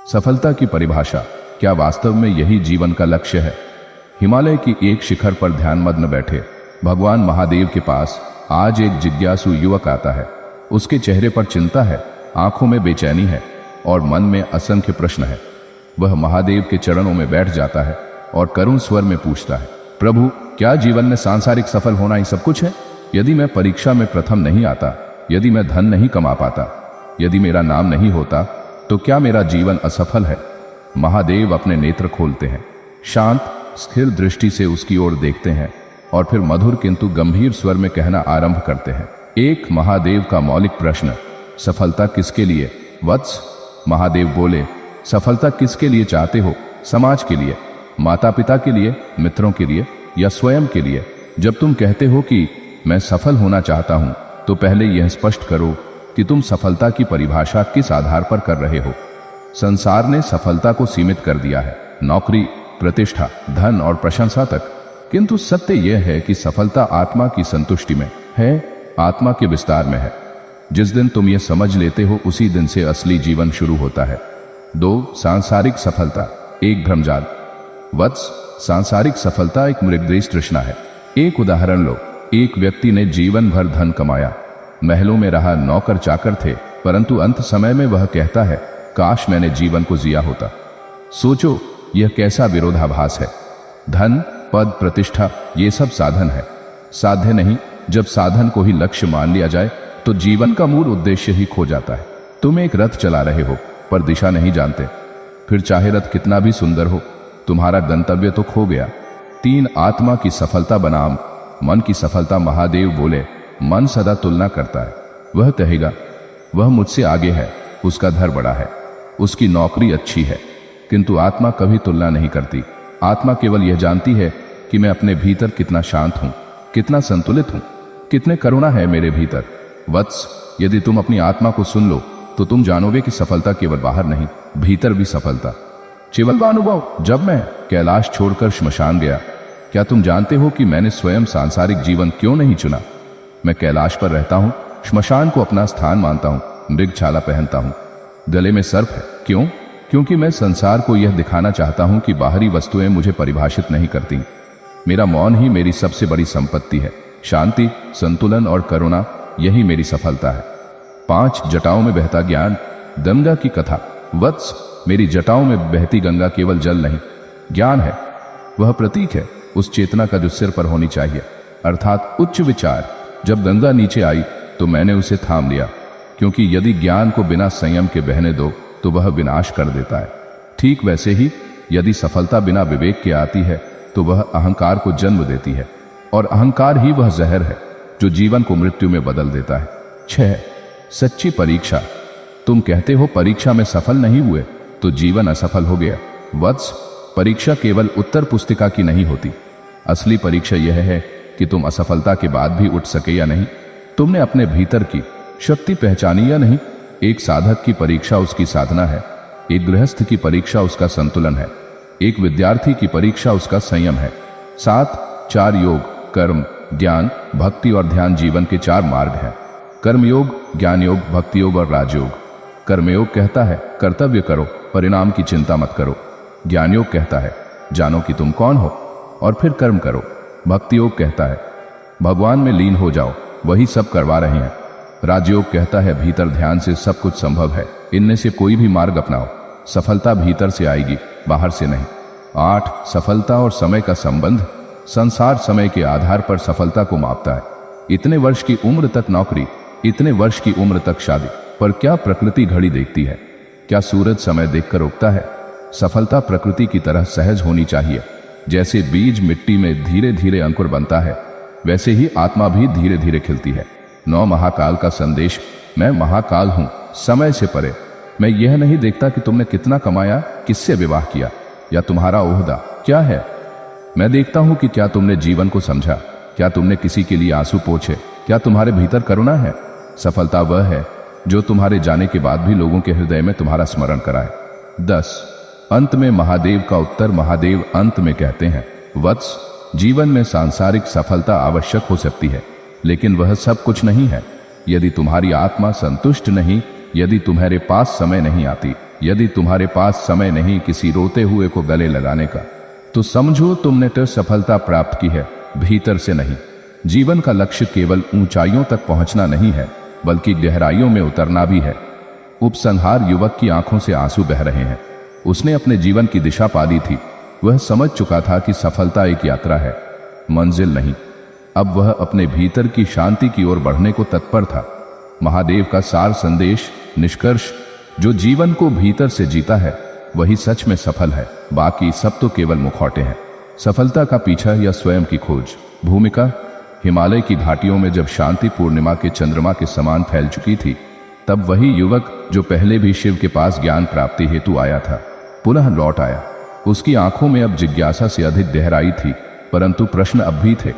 सफलता की परिभाषा, क्या वास्तव में यही जीवन का लक्ष्य है? हिमालय की एक शिखर पर ध्यानमग्न बैठे भगवान महादेव के पास आज एक जिज्ञासु युवक आता है। उसके चेहरे पर चिंता है, आंखों में बेचैनी है और मन में असंख्य प्रश्न है। वह महादेव के चरणों में बैठ जाता है और करुण स्वर में पूछता है, प्रभु, क्या जीवन में सांसारिक सफल होना ही सब कुछ है? यदि मैं परीक्षा में प्रथम नहीं आता, यदि मैं धन नहीं कमा पाता, यदि मेरा नाम नहीं होता, तो क्या मेरा जीवन असफल है? महादेव अपने नेत्र खोलते हैं, शांत स्थिर दृष्टि से उसकी ओर देखते हैं और फिर मधुर किंतु गंभीर स्वर में कहना आरंभ करते हैं, एक महादेव का मौलिक प्रश्न, सफलता किसके लिए? वत्स, महादेव बोले, सफलता किसके लिए चाहते हो? समाज के लिए, माता पिता के लिए, मित्रों के लिए या स्वयं के लिए? जब तुम कहते हो कि मैं सफल होना चाहता हूं, तो पहले यह स्पष्ट करो कि तुम सफलता की परिभाषा किस आधार पर कर रहे हो। संसार ने सफलता को सीमित कर दिया है, नौकरी, प्रतिष्ठा, धन और प्रशंसा तक। किंतु सत्य यह है कि सफलता आत्मा की संतुष्टि में है, आत्मा के विस्तार में है। जिस दिन तुम यह समझ लेते हो, उसी दिन से असली जीवन शुरू होता है। 2. सांसारिक सफलता, एक भ्रमजाल। वत्स, सांसारिक सफलता एक मृगदेश तृष्णा है। एक उदाहरण लो, एक व्यक्ति ने जीवन भर धन कमाया, महलों में रहा, नौकर चाकर थे, परंतु अंत समय में वह कहता है, काश मैंने जीवन को जिया होता। सोचो, यह कैसा विरोधाभास है। धन, पद, प्रतिष्ठा, ये सब साधन है, साध्य नहीं। जब साधन को ही लक्ष्य मान लिया जाए तो जीवन का मूल उद्देश्य ही खो जाता है। तुम एक रथ चला रहे हो पर दिशा नहीं जानते, फिर चाहे रथ कितना भी सुंदर हो, तुम्हारा गंतव्य तो खो गया। 3. आत्मा की सफलता बनाम मन की सफलता। महादेव बोले, मन सदा तुलना करता है। वह कहेगा, वह मुझसे आगे है, उसका घर बड़ा है, उसकी नौकरी अच्छी है, किंतु आत्मा कभी तुलना नहीं करती। आत्मा केवल यह जानती है कि मैं अपने भीतर कितना शांत हूं, कितना संतुलित हूं, कितने करुणा है मेरे भीतर। वत्स, यदि तुम अपनी आत्मा को सुन लो तो तुम जानोगे कि सफलता केवल बाहर नहीं, भीतर भी सफलता। केवल अनुभव, जब मैं कैलाश छोड़कर श्मशान गया, क्या तुम जानते हो कि मैंने स्वयं सांसारिक जीवन क्यों नहीं चुना? मैं कैलाश पर रहता हूं, श्मशान को अपना स्थान मानता हूं, मृगछाला पहनता हूं, गले में सर्प है। क्यों? क्योंकि मैं संसार को यह दिखाना चाहता हूं कि बाहरी वस्तुएं मुझे परिभाषित नहीं करती। मेरा मौन ही मेरी सबसे बड़ी संपत्ति है। शांति, संतुलन और करुणा, यही मेरी सफलता है। 5. जटाओं में बहता ज्ञान, गंगा की कथा। वत्स, मेरी जटाओं में बहती गंगा केवल जल नहीं, ज्ञान है। वह प्रतीक है उस चेतना का जो सिर पर होनी चाहिए, अर्थात उच्च विचार। जब गंगा नीचे आई तो मैंने उसे थाम लिया, क्योंकि यदि ज्ञान को बिना संयम के बहने दो तो वह विनाश कर देता है। ठीक वैसे ही यदि सफलता बिना विवेक के आती है तो वह अहंकार को जन्म देती है, और अहंकार ही वह जहर है जो जीवन को मृत्यु में बदल देता है। 6. सच्ची परीक्षा। तुम कहते हो परीक्षा में सफल नहीं हुए तो जीवन असफल हो गया। वत्स, परीक्षा केवल उत्तर पुस्तिका की नहीं होती। असली परीक्षा यह है कि तुम असफलता के बाद भी उठ सके या नहीं, तुमने अपने भीतर की शक्ति पहचानी या नहीं। एक साधक की परीक्षा उसकी साधना है, एक गृहस्थ की परीक्षा उसका संतुलन है, एक विद्यार्थी की परीक्षा उसका संयम है। 7. 4 योग, कर्म, ज्ञान, भक्ति और ध्यान जीवन के 4 मार्ग हैं। कर्मयोग, ज्ञान योग, भक्ति योग और राजयोग। कर्मयोग कहता है कर्तव्य करो, परिणाम की चिंता मत करो। ज्ञान योग कहता है जानो कि तुम कौन हो और फिर कर्म करो। भक्ति योग कहता है भगवान में लीन हो जाओ, वही सब करवा रहे हैं। राजयोग कहता है भीतर ध्यान से सब कुछ संभव है, इनमें से कोई भी मार्ग अपनाओ, सफलता भीतर से आएगी, बाहर से नहीं। 8. सफलता और समय का संबंध। संसार समय के आधार पर सफलता को मापता है। इतने वर्ष की उम्र तक नौकरी, इतने वर्ष की उम्र तक शादी, पर क्या प्रकृति घड़ी देखती है? क्या सूरज समय देखकर उगता है? सफलता प्रकृति की तरह सहज होनी चाहिए। जैसे बीज मिट्टी में धीरे धीरे अंकुर बनता है, वैसे ही आत्मा भी धीरे धीरे खिलती है। 9 महाकाल का संदेश। मैं महाकाल हूं, समय से परे। मैं यह नहीं देखता कि तुमने कितना कमाया, किससे विवाह किया या तुम्हारा ओहदा क्या है। मैं देखता हूं कि क्या तुमने जीवन को समझा, क्या तुमने किसी के लिए आंसू पोंछे, क्या तुम्हारे भीतर करुणा है। सफलता वह है जो तुम्हारे जाने के बाद भी लोगों के हृदय में तुम्हारा स्मरण कराए। 10. अंत में महादेव का उत्तर। महादेव अंत में कहते हैं, वत्स, जीवन में सांसारिक सफलता आवश्यक हो सकती है, लेकिन वह सब कुछ नहीं है। यदि तुम्हारी आत्मा संतुष्ट नहीं, यदि तुम्हारे पास समय नहीं आती, यदि तुम्हारे पास समय नहीं किसी रोते हुए को गले लगाने का, तो समझो तुमने तो सफलता प्राप्त की है, भीतर से नहीं। जीवन का लक्ष्य केवल ऊंचाइयों तक पहुंचना नहीं है, बल्कि गहराइयों में उतरना भी है। उपसंहार युवक की आंखों से आंसू बह रहे हैं। उसने अपने जीवन की दिशा पा ली थी। वह समझ चुका था कि सफलता एक यात्रा है, मंजिल नहीं। अब वह अपने भीतर की शांति की ओर बढ़ने को तत्पर था। महादेव का सार संदेश, निष्कर्ष, जो जीवन को भीतर से जीता है वही सच में सफल है, बाकी सब तो केवल मुखौटे हैं। सफलता का पीछा या स्वयं की खोज। भूमिका: हिमालय की घाटियों में जब शांति पूर्णिमा के चंद्रमा के समान फैल चुकी थी, तब वही युवक जो पहले भी शिव के पास ज्ञान प्राप्ति हेतु आया था, पुनः लौट आया। उसकी आंखों में अब जिज्ञासा से अधिक गहराई थी, परंतु प्रश्न अब भी थे।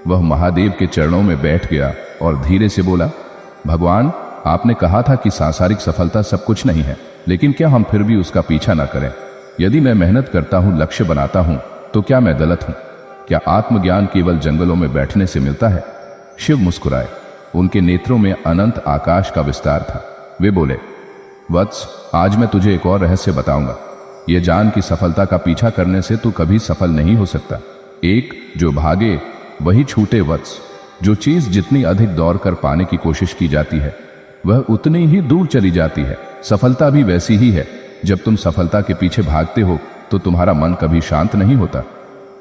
वह महादेव के चरणों में बैठ गया और धीरे से बोला, भगवान, आपने कहा था कि सांसारिक सफलता सब कुछ नहीं है, लेकिन क्या हम फिर भी उसका पीछा न करें? यदि मैं मेहनत करता हूं, लक्ष्य बनाता हूं, तो क्या मैं गलत हूं? क्या आत्मज्ञान केवल जंगलों में बैठने से मिलता है? शिव मुस्कुराए। उनके नेत्रों में अनंत आकाश का विस्तार था। वे बोले, वत्स, आज मैं तुझे एक और रहस्य बताऊंगा। ये जान कि सफलता का पीछा करने से तू कभी सफल नहीं हो सकता। एक जो भागे वही छूटे वत्स। जो चीज जितनी अधिक दौड़ कर पाने की कोशिश की जाती है, वह उतनी ही दूर चली जाती है। सफलता भी वैसी ही है। जब तुम सफलता के पीछे भागते हो तो तुम्हारा मन कभी शांत नहीं होता।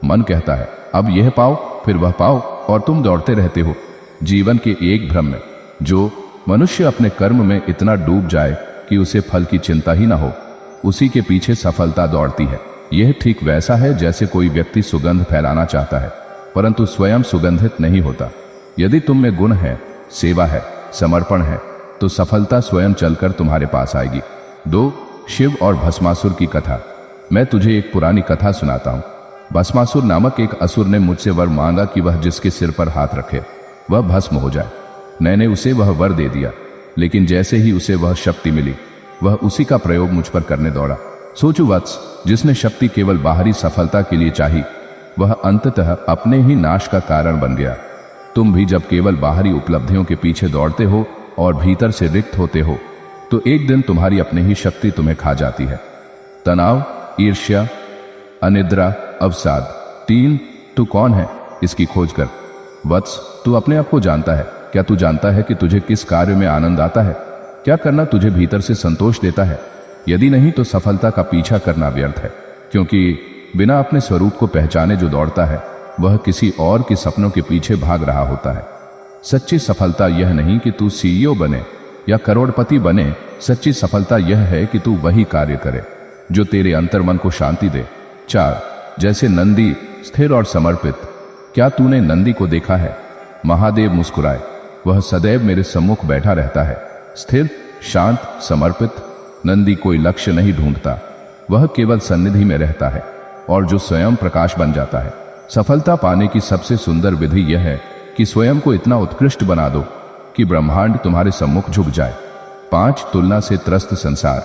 मन कहता है, अब यह पाओ, फिर वह पाओ, और तुम दौड़ते रहते हो जीवन के एक भ्रम में। जो मनुष्य अपने कर्म में इतना डूब जाए कि उसे फल की चिंता ही ना हो, उसी के पीछे सफलता दौड़ती है। यह ठीक वैसा है जैसे कोई व्यक्ति सुगंध फैलाना चाहता है, परंतु स्वयं सुगंधित नहीं होता। यदि तुम में गुण है, सेवा है, समर्पण है, तो सफलता स्वयं चलकर तुम्हारे पास आएगी। 2. शिव और भस्मासुर की कथा। मैं तुझे एक पुरानी कथा सुनाता हूं। भस्मासुर नामक एक असुर ने मुझसे वर मांगा कि वह जिसके सिर पर हाथ रखे वह भस्म हो जाए। मैंने उसे वह वर दे दिया, लेकिन जैसे ही उसे वह शक्ति मिली, वह उसी का प्रयोग मुझ पर करने दौड़ा। सोचो वत्स, जिसने शक्ति केवल बाहरी सफलता के लिए चाही, वह अंततः अपने ही नाश का कारण बन गया। तुम भी जब केवल बाहरी उपलब्धियों के पीछे दौड़ते हो और भीतर से रिक्त होते हो, तो एक दिन तुम्हारी अपनी ही शक्ति तुम्हें खा जाती है। तनाव, ईर्ष्या, अनिद्रा, अवसाद। 3. तू कौन है, इसकी खोज कर। वत्स, तू अपने आप को जानता है? क्या तू जानता है कि तुझे किस कार्य में आनंद आता है? क्या करना तुझे भीतर से संतोष देता है? यदि नहीं, तो सफलता का पीछा करना व्यर्थ है, क्योंकि बिना अपने स्वरूप को पहचाने जो दौड़ता है, वह किसी और के सपनों के पीछे भाग रहा होता है। सच्ची सफलता यह नहीं कि तू CEO बने या करोड़पति बने। सच्ची सफलता यह है कि तू वही कार्य करे जो तेरे अंतर्मन को शांति दे। 4. जैसे नंदी, स्थिर और समर्पित। क्या तूने नंदी को देखा है? महादेव मुस्कुराए। वह सदैव मेरे सम्मुख बैठा रहता है, स्थिर, शांत, समर्पित। नंदी कोई लक्ष्य नहीं ढूंढता, वह केवल सन्निधि में रहता है, और जो स्वयं प्रकाश बन जाता है। सफलता पाने की सबसे सुंदर विधि यह है कि स्वयं को इतना उत्कृष्ट बना दो कि ब्रह्मांड तुम्हारे सम्मुख झुक जाए। 5. तुलना से त्रस्त संसार।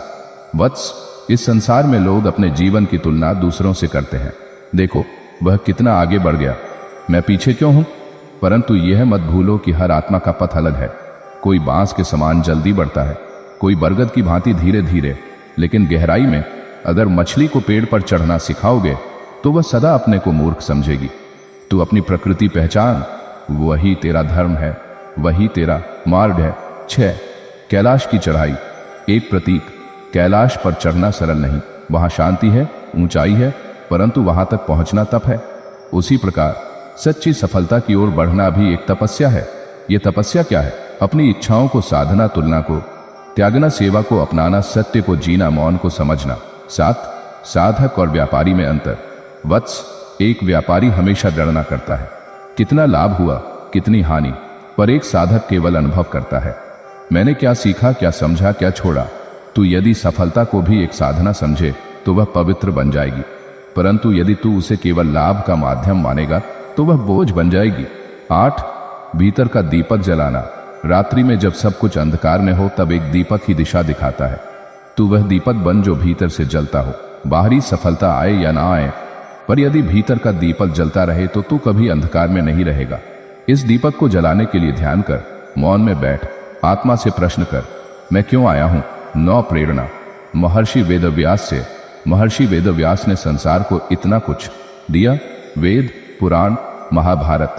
वत्स, इस संसार में लोग अपने जीवन की तुलना दूसरों से करते हैं। देखो, वह कितना आगे बढ़ गया, मैं पीछे क्यों हूं? परंतु यह मत भूलो कि हर आत्मा का पथ अलग है। कोई बांस के समान जल्दी बढ़ता है, कोई बरगद की भांति धीरे धीरे। लेकिन गहराई में अगर मछली को पेड़ पर चढ़ना सिखाओगे तो वह सदा अपने को मूर्ख समझेगी। तू अपनी प्रकृति पहचान, वही तेरा धर्म है, वही तेरा मार्ग है। 6. कैलाश की चढ़ाई। एक प्रतीक। कैलाश पर चढ़ना सरल नहीं, वहां शांति है, ऊंचाई है, परंतु वहां तक पहुंचना तप है। उसी प्रकार सच्ची सफलता की ओर बढ़ना भी एक तपस्या है। यह तपस्या क्या है? अपनी इच्छाओं को साधना, तुलना को त्यागना, सेवा को अपनाना, सत्य को जीना, मौन को समझना। 7. साधक और व्यापारी में अंतर। वत्स, एक व्यापारी हमेशा गणना करता है, कितना लाभ हुआ, कितनी हानि, पर एक साधक केवल अनुभव करता है। मैंने क्या सीखा, क्या समझा, क्या छोड़ा। तू यदि सफलता को भी एक साधना समझे तो वह पवित्र बन जाएगी, परंतु यदि तू उसे केवल लाभ का माध्यम मानेगा तो वह बोझ बन जाएगी। 8. भीतर का दीपक जलाना। रात्रि में जब सब कुछ अंधकार में हो, तब एक दीपक ही दिशा दिखाता है। तू वह दीपक बन जो भीतर से जलता हो। बाहरी सफलता आए या ना आए, पर यदि भीतर का दीपक जलता रहे तो तू कभी अंधकार में नहीं रहेगा। इस दीपक को जलाने के लिए ध्यान कर, मौन में बैठ, आत्मा से प्रश्न कर, मैं क्यों आया हूं? 9. प्रेरणा। महर्षि वेदव्यास ने संसार को इतना कुछ दिया। वेद, पुराण, महाभारत,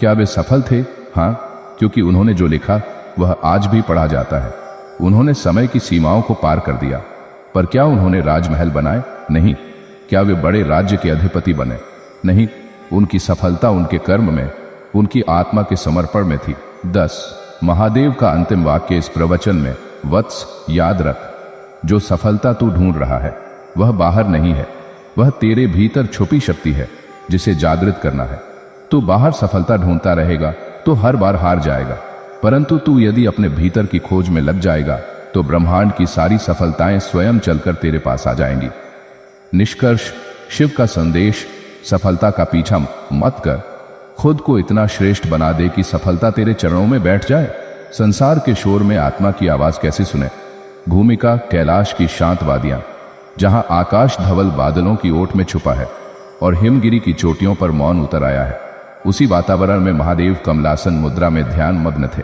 क्या वे सफल थे? हाँ, क्योंकि उन्होंने जो लिखा वह आज भी पढ़ा जाता है। उन्होंने समय की सीमाओं को पार कर दिया। पर क्या उन्होंने राजमहल बनाए? नहीं। क्या वे बड़े राज्य के अधिपति बने? नहीं। उनकी सफलता उनके कर्म में, उनकी आत्मा के समर्पण में थी। 10 महादेव का अंतिम वाक्य इस प्रवचन में, वत्स याद रख, जो सफलता तू ढूंढ रहा है वह बाहर नहीं है, वह तेरे भीतर छुपी शक्ति है जिसे जागृत करना है। तू बाहर सफलता ढूंढता रहेगा तो हर बार हार जाएगा, परंतु तू यदि अपने भीतर की खोज में लग जाएगा तो ब्रह्मांड की सारी सफलताएं स्वयं चलकर तेरे पास आ जाएंगी। निष्कर्ष, शिव का संदेश, सफलता का पीछा मत कर, खुद को इतना श्रेष्ठ बना दे कि सफलता तेरे चरणों में बैठ जाए। संसार के शोर में आत्मा की आवाज कैसे सुने? भूमिका कैलाश की शांत वादियां, जहां आकाश धवल बादलों की ओट में छुपा है और हिमगिरी की चोटियों पर मौन उतर आया है, उसी वातावरण में महादेव कमलासन मुद्रा में ध्यान मग्न थे।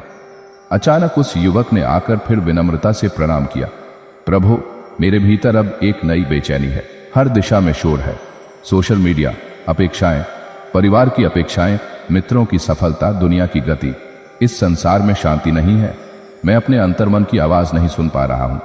अचानक उस युवक ने आकर फिर विनम्रता से प्रणाम किया। प्रभु, मेरे भीतर अब एक नई बेचैनी है। हर दिशा में शोर है, सोशल मीडिया, अपेक्षाएं, परिवार की अपेक्षाएं, मित्रों की सफलता, दुनिया की गति। इस संसार में शांति नहीं है। मैं अपने अंतर्मन की आवाज नहीं सुन पा रहा हूं।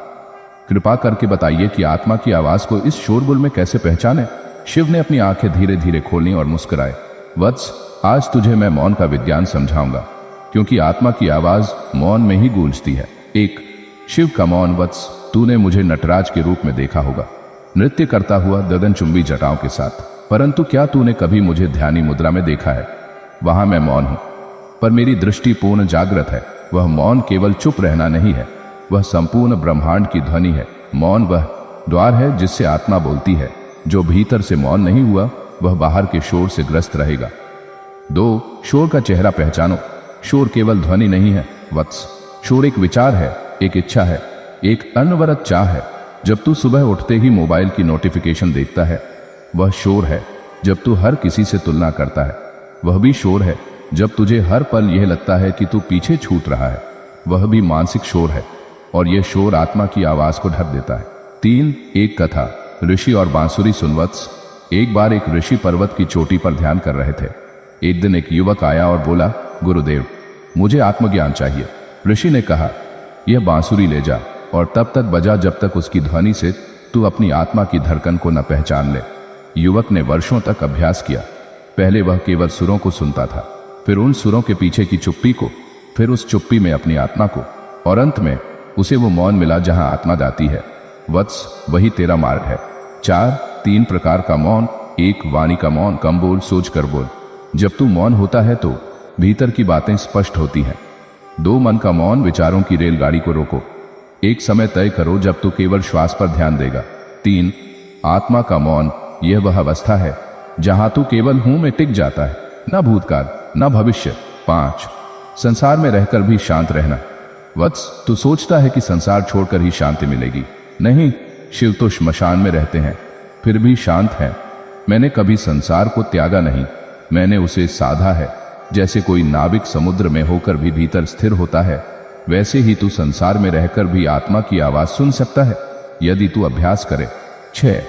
कृपा करके बताइए कि आत्मा की आवाज को इस शोरगुल में कैसे पहचाने? शिव ने अपनी आंखें धीरे धीरे खोली और मुस्कुराए। वत्स, आज तुझे मैं मौन का विज्ञान समझाऊंगा, क्योंकि आत्मा की आवाज मौन में ही गूंजती है। 1 शिव का मौन। वत्स, तूने मुझे नटराज के रूप में देखा होगा, नृत्य करता हुआ गगनचुंबी जटाओं के साथ, परंतु क्या तूने कभी मुझे ध्यानी मुद्रा में देखा है? वहां मैं मौन हूं, पर मेरी दृष्टि पूर्ण जागृत है। वह मौन केवल चुप रहना नहीं है, वह संपूर्ण ब्रह्मांड की ध्वनि है। मौन वह द्वार है जिससे आत्मा बोलती है। जो भीतर से मौन नहीं हुआ वह बाहर के शोर से ग्रस्त रहेगा। 2 शोर का चेहरा पहचानो। शोर केवल ध्वनि नहीं है वत्स, शोर एक विचार है, एक इच्छा है, एक अनवरत चाह है। जब तू सुबह उठते ही मोबाइल की नोटिफिकेशन देखता है वह शोर है। जब तू हर किसी से तुलना करता है वह भी शोर है। जब तुझे हर पल यह लगता है कि तू पीछे छूट रहा है वह भी मानसिक शोर है, और यह शोर आत्मा की आवाज को ढक देता है। 3 एक कथा, ऋषि और बांसुरी। सुन वत्स, एक बार एक ऋषि पर्वत की चोटी पर ध्यान कर रहे थे। एक दिन एक युवक आया और बोला, गुरुदेव, मुझे आत्मज्ञान चाहिए। ऋषि ने कहा, यह बांसुरी ले जा और तब तक बजा जब तक उसकी ध्वनि से तू अपनी आत्मा की धड़कन को न पहचान ले। युवक ने वर्षों तक अभ्यास किया। पहले वह केवल सुरों को सुनता था, फिर उन सुरों के पीछे की चुप्पी को, फिर उस चुप्पी में अपनी आत्मा को, और अंत में उसे वो मौन मिला जहां आत्मा गाती है। वत्स, वही तेरा मार्ग है। 4 3 प्रकार का मौन। 1 वाणी का मौन, कम बोल, सोच कर बोल। जब तू मौन होता है तो भीतर की बातें स्पष्ट होती हैं। 2 मन का मौन, विचारों की रेलगाड़ी को रोको। एक समय तय करो जब तू केवल श्वास पर ध्यान देगा। 3 आत्मा का मौन, यह वह अवस्था है जहां तू केवल हूं में टिक जाता है, न भूतकाल न भविष्य। 5 संसार में रहकर भी शांत रहना। वत्स, तू सोचता है कि संसार छोड़कर ही शांति मिलेगी। नहीं, शिव तो श्मशान में रहते हैं फिर भी शांत हैं। मैंने कभी संसार को त्यागा नहीं, मैंने उसे साधा है। जैसे कोई नाविक समुद्र में होकर भी भीतर स्थिर होता है, वैसे ही तू संसार में रहकर भी आत्मा की आवाज सुन सकता है यदि तू अभ्यास करे। 6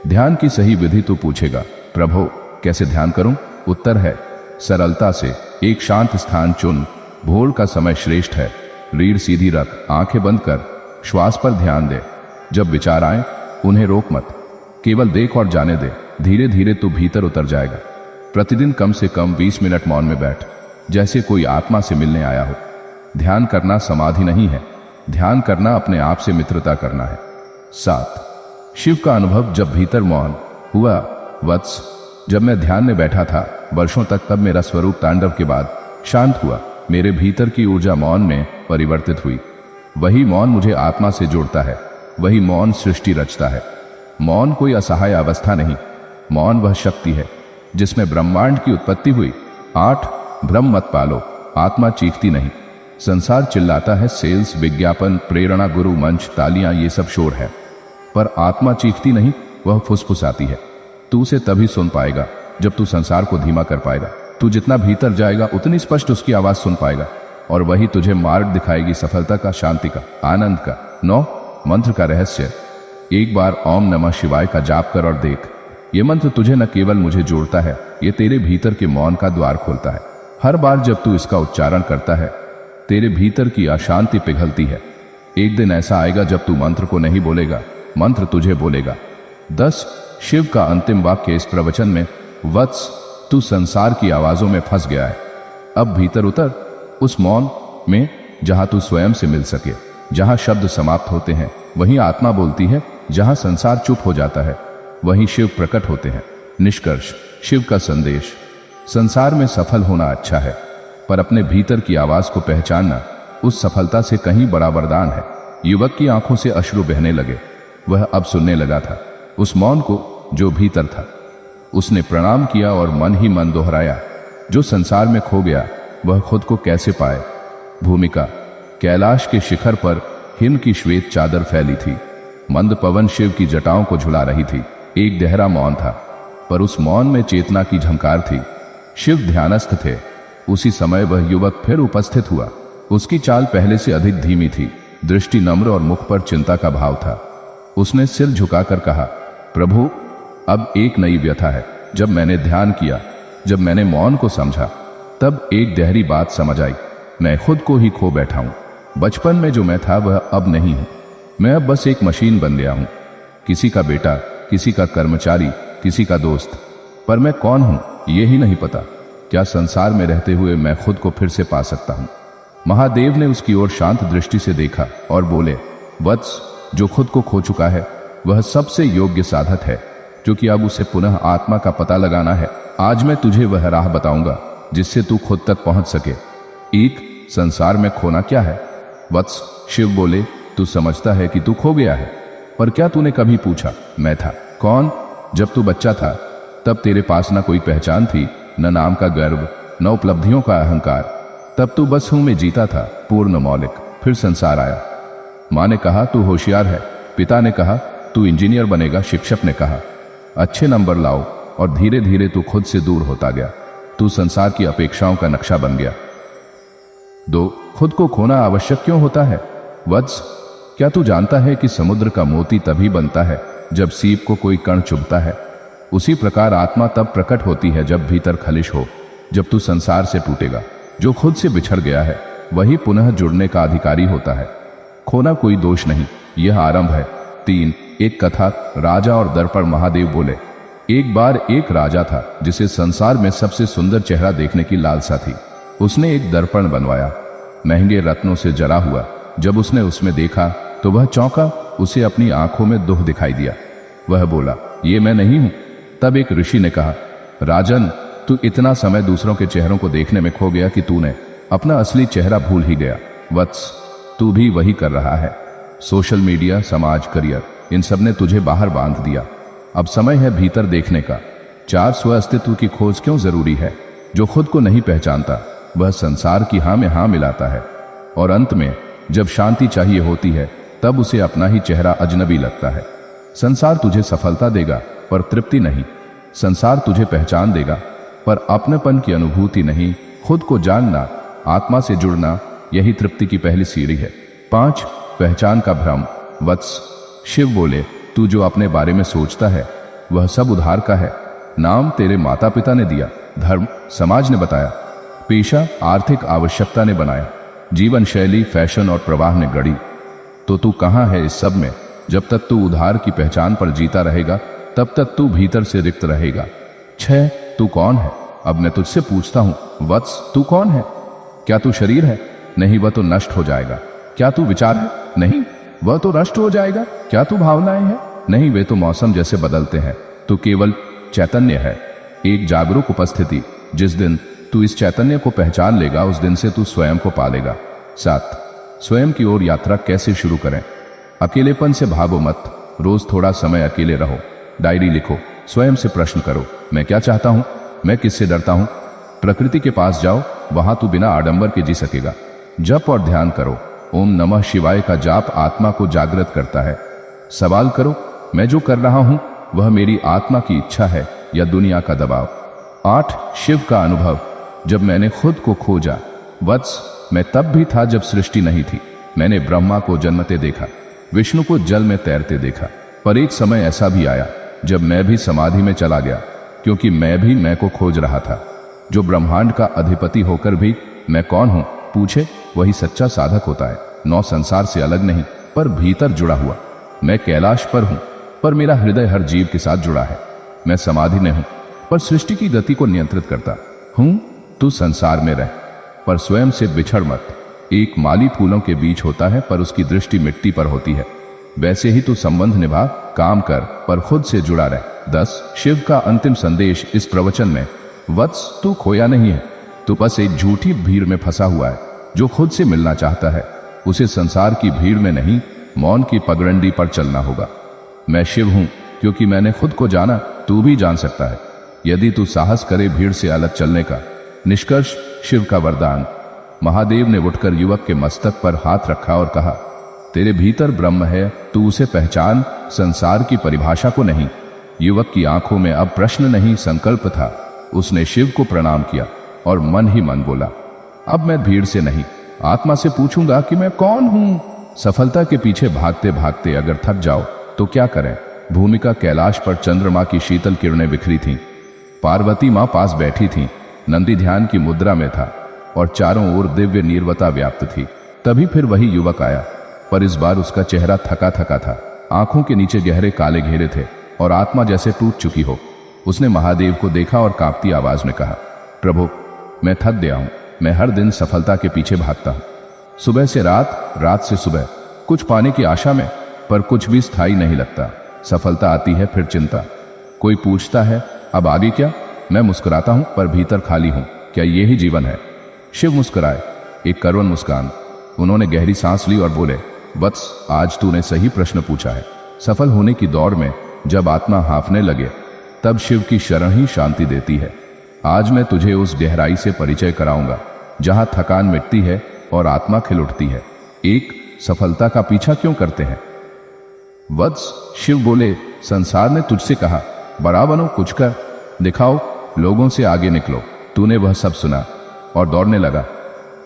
ध्यान की सही विधि तू पूछेगा, प्रभु कैसे ध्यान करूं? उत्तर है, सरलता से। एक शांत स्थान चुन, भोर का समय श्रेष्ठ है। रीढ़ सीधी रख, आंखें बंद कर, श्वास पर ध्यान दे। जब विचार आए उन्हें रोक मत, केवल देख और जाने दे। धीरे धीरे तू भीतर उतर जाएगा। प्रतिदिन कम से कम 20 मिनट मौन में बैठ, जैसे कोई आत्मा से मिलने आया हो। ध्यान करना समाधि नहीं है, ध्यान करना अपने आप से मित्रता करना है। 7 शिव का अनुभव जब भीतर मौन हुआ। वत्स, जब मैं ध्यान में बैठा था वर्षों तक, तब मेरा स्वरूप तांडव के बाद शांत हुआ। मेरे भीतर की ऊर्जा मौन में परिवर्तित हुई। वही मौन मुझे आत्मा से जोड़ता है, वही मौन सृष्टि रचता है। मौन कोई असहाय अवस्था नहीं, मौन वह शक्ति है जिसमें ब्रह्मांड की उत्पत्ति हुई। 8 भ्रम मत पालो, आत्मा चीखती नहीं। संसार चिल्लाता है, सेल्स, विज्ञापन, प्रेरणा, गुरु, मंच, तालियां, ये सब शोर है, पर आत्मा चीखती नहीं, वह फुसफुसाती है। तू उसे तभी सुन पाएगा जब तू संसार को धीमा कर पाएगा। तू जितना भीतर जाएगा उतनी स्पष्ट उसकी आवाज सुन पाएगा, और वही तुझे मार्ग दिखाएगी सफलता का, शांति का, आनंद का। 9 मंत्र का रहस्य। एक बार ओम नमः शिवाय का जाप कर और देख, ये मंत्र तुझे न केवल मुझे जोड़ता है, ये तेरे भीतर के मौन का द्वार खोलता है। हर बार जब तू इसका उच्चारण करता है, तेरे भीतर की अशांति पिघलती है। एक दिन ऐसा आएगा जब तू मंत्र को नहीं बोलेगा, मंत्र तुझे बोलेगा। 10 शिव का अंतिम वाक्य इस प्रवचन में, वत्स तू संसार की आवाजों में फंस गया है, अब भीतर उतर, उस मौन में जहां तू स्वयं से मिल सके। जहां शब्द समाप्त होते हैं वहीं आत्मा बोलती है, जहां संसार चुप हो जाता है वहीं शिव प्रकट होते हैं। निष्कर्ष, शिव का संदेश, संसार में सफल होना अच्छा है, पर अपने भीतर की आवाज को पहचानना उस सफलता से कहीं बड़ा वरदान है। युवक की आंखों से अश्रु बहने लगे। वह अब सुनने लगा था उस मौन को जो भीतर था। उसने प्रणाम किया और मन ही मन दोहराया, जो संसार में खो गया वह खुद को कैसे पाए। भूमिका, कैलाश के शिखर पर हिम की श्वेत चादर फैली थी। मंद पवन शिव की जटाओं को झुला रही थी। एक गहरा मौन था, पर उस मौन में चेतना की झंकार थी। शिव ध्यानस्थ थे। उसी समय वह युवक फिर उपस्थित हुआ। उसकी चाल पहले से अधिक धीमी थी, दृष्टि नम्र और मुख पर चिंता का भाव था। उसने सिर झुकाकर कहा, प्रभु, अब एक नई व्यथा है। जब मैंने ध्यान किया, जब मैंने मौन को समझा, तब एक गहरी बात समझ आई। मैं खुद को ही खो बैठा हूं। बचपन में जो मैं था वह अब नहीं हूं। मैं अब बस एक मशीन बन गया हूं, किसी का बेटा, किसी का कर्मचारी, किसी का दोस्त। पर मैं कौन हूं ये ही नहीं पता। क्या संसार में रहते हुए मैं खुद को फिर से पा सकता हूं? महादेव ने उसकी ओर शांत दृष्टि से देखा और बोले, वत्स, जो खुद को खो चुका है वह सबसे योग्य साधक है, क्योंकि अब उसे पुनः आत्मा का पता लगाना है। आज मैं तुझे वह राह बताऊंगा जिससे तू खुद तक पहुंच सके। एक, संसार में खोना क्या है? वत्स, शिव बोले, तू समझता है कि तू खो गया है, पर क्या तूने कभी पूछा मैं था कौन? जब तू बच्चा था तब तेरे पास न कोई पहचान थी, न नाम का गर्व, न उपलब्धियों का अहंकार। तब तू बस हूं में जीता था, पूर्ण मौलिक। फिर संसार आया। माँ ने कहा तू होशियार है, पिता ने कहा तू इंजीनियर बनेगा, शिक्षक ने कहा अच्छे नंबर लाओ, और धीरे धीरे तू खुद से दूर होता गया। तू संसार की अपेक्षाओं का नक्शा बन गया। 2, खुद को खोना आवश्यक क्यों होता है? वत्स, क्या तू जानता है कि समुद्र का मोती तभी बनता है जब सीप को कोई कण चुभता है? उसी प्रकार आत्मा तब प्रकट होती है जब भीतर खलिश हो, जब तू संसार से टूटेगा। जो खुद से बिछड़ गया है वही पुनः जुड़ने का अधिकारी होता है। खोना कोई दोष नहीं, यह आरंभ है। 3, एक कथा, राजा और दर्पण। महादेव बोले, एक बार एक राजा था जिसे संसार में सबसे सुंदर चेहरा देखने की लालसा थी। उसने एक दर्पण बनवाया, महंगे रत्नों से जरा हुआ। जब उसने उसमें देखा तो वह चौंका। उसे अपनी आंखों में दुख दिखाई दिया। वह बोला, ये मैं नहीं हूं। तब एक ऋषि ने कहा, राजन, तू इतना समय दूसरों के चेहरों को देखने में खो गया कि तूने अपना असली चेहरा भूल ही गया। वत्स, तू भी वही कर रहा है। सोशल मीडिया, समाज, करियर, इन सब ने तुझे बाहर बांध दिया। अब समय है भीतर देखने का। 4, स्व अस्तित्व की खोज क्यों जरूरी है? जो खुद को नहीं पहचानता वह संसार की हां में हां मिलाता है, और अंत में जब शांति चाहिए होती है तब उसे अपना ही चेहरा अजनबी लगता है। संसार तुझे सफलता देगा पर तृप्ति नहीं। संसार तुझे पहचान देगा पर अपनेपन की अनुभूति नहीं। खुद को जानना, आत्मा से जुड़ना, यही तृप्ति की पहली सीढ़ी है। 5, पहचान का भ्रम। वत्स, शिव बोले, तू जो अपने बारे में सोचता है वह सब उधार का है। नाम तेरे माता पिता ने दिया, धर्म समाज ने बताया, पेशा आर्थिक आवश्यकता ने बनाया, जीवन शैली फैशन और प्रवाह ने गढ़ी। तो तू कहां है इस सब में? जब तक तू उधार की पहचान पर जीता रहेगा तब तक तू भीतर से रिक्त रहेगा। 6, तू कौन है? अब मैं तुझसे पूछता हूं, वत्स, तू कौन है? क्या तू शरीर है? नहीं, वह तो नष्ट हो जाएगा। क्या तू विचार है? नहीं, वह तो नष्ट हो जाएगा। क्या तू भावनाएं है? नहीं, वे तो मौसम जैसे बदलते हैं। तू केवल चैतन्य है, एक जागरूक उपस्थिति। जिस दिन तू इस चैतन्य को पहचान लेगा उस दिन से तू स्वयं को पालेगा। 7, स्वयं की ओर यात्रा कैसे शुरू करें? अकेलेपन से भागो मत। रोज थोड़ा समय अकेले रहो, डायरी लिखो, स्वयं से प्रश्न करो, मैं क्या चाहता हूं? मैं किससे डरता हूं? प्रकृति के पास जाओ, वहां तू बिना आडंबर के जी सकेगा। जप और ध्यान करो। ओम नमः शिवाय का जाप आत्मा को जागृत करता है। सवाल करो, मैं जो कर रहा हूं वह मेरी आत्मा की इच्छा है या दुनिया का दबाव? 8, शिव का अनुभव। जब मैंने खुद को खोजा, वत्स, मैं तब भी था जब सृष्टि नहीं थी। मैंने ब्रह्मा को जन्मते देखा, विष्णु को जल में तैरते देखा, पर एक समय ऐसा भी आया जब मैं भी समाधि में चला गया, क्योंकि मैं भी मैं को खोज रहा था। जो ब्रह्मांड का अधिपति होकर भी मैं कौन हूं पूछे, वही सच्चा साधक होता है। नौ संसार से अलग नहीं, पर भीतर जुड़ा हुआ। मैं कैलाश पर हूं, पर मेरा हृदय हर जीव के साथ जुड़ा है। मैं समाधि में हूं, पर सृष्टि की गति को नियंत्रित करता हूं। तू संसार में रह, पर स्वयं से बिछड़ मत। एक माली फूलों के बीच होता है, पर उसकी दृष्टि मिट्टी पर होती है। वैसे ही तू संबंध निभा, काम कर, पर खुद से जुड़ा रह। 10 शिव का अंतिम संदेश इस प्रवचन में, वत्स तू खोया नहीं है, तू बस एक झूठी भीड़ में फंसा हुआ है। जो खुद से मिलना चाहता है उसे संसार की भीड़ में नहीं, मौन की पगडंडी पर चलना होगा। मैं शिव हूं, क्योंकि मैंने खुद को जाना, तू भी जान सकता है यदि तू साहस करे भीड़ से अलग चलने का। निष्कर्ष, शिव का वरदान। महादेव ने उठकर युवक के मस्तक पर हाथ रखा और कहा, तेरे भीतर ब्रह्म है, तू उसे पहचान, संसार की परिभाषा को नहीं। युवक की आंखों में अब प्रश्न नहीं, संकल्प था। उसने शिव को प्रणाम किया और मन ही मन बोला, अब मैं भीड़ से नहीं, आत्मा से पूछूंगा कि मैं कौन हूं। सफलता के पीछे भागते भागते अगर थक जाओ तो क्या करें। भूमिका कैलाश पर चंद्रमा की शीतल किरणें बिखरी थीं। पार्वती मां पास बैठी थीं। नंदी ध्यान की मुद्रा में था और चारों ओर दिव्य नीरवता व्याप्त थी। तभी फिर वही युवक आया, पर इस बार उसका चेहरा थका थका था। आंखों के नीचे गहरे काले घेरे थे और आत्मा जैसे टूट चुकी हो। उसने महादेव को देखा और कांपती आवाज में कहा, प्रभु, मैं थक गया हूं। मैं हर दिन सफलता के पीछे भागता हूं, सुबह से रात, रात से सुबह, कुछ पाने की आशा में, पर कुछ भी स्थायी नहीं लगता। सफलता आती है, फिर चिंता। कोई पूछता है, अब आगे क्या? मैं मुस्कुराता हूं, पर भीतर खाली हूं। क्या ये ही जीवन है? शिव मुस्कुराए, एक करुण मुस्कान। उन्होंने गहरी सांस ली और बोले, वत्स, आज तूने सही प्रश्न पूछा है। सफल होने की दौड़ में जब आत्मा हाँफने लगे, तब शिव की शरण ही शांति देती है। आज मैं तुझे उस गहराई से परिचय कराऊंगा जहां थकान मिटती है और आत्मा खिल उठती है। एक, सफलता का पीछा क्यों करते हैं? वत्स, शिव बोले, संसार ने तुझसे कहा, बड़ा बनो, कुछ कर दिखाओ, लोगों से आगे निकलो। तूने वह सब सुना और दौड़ने लगा,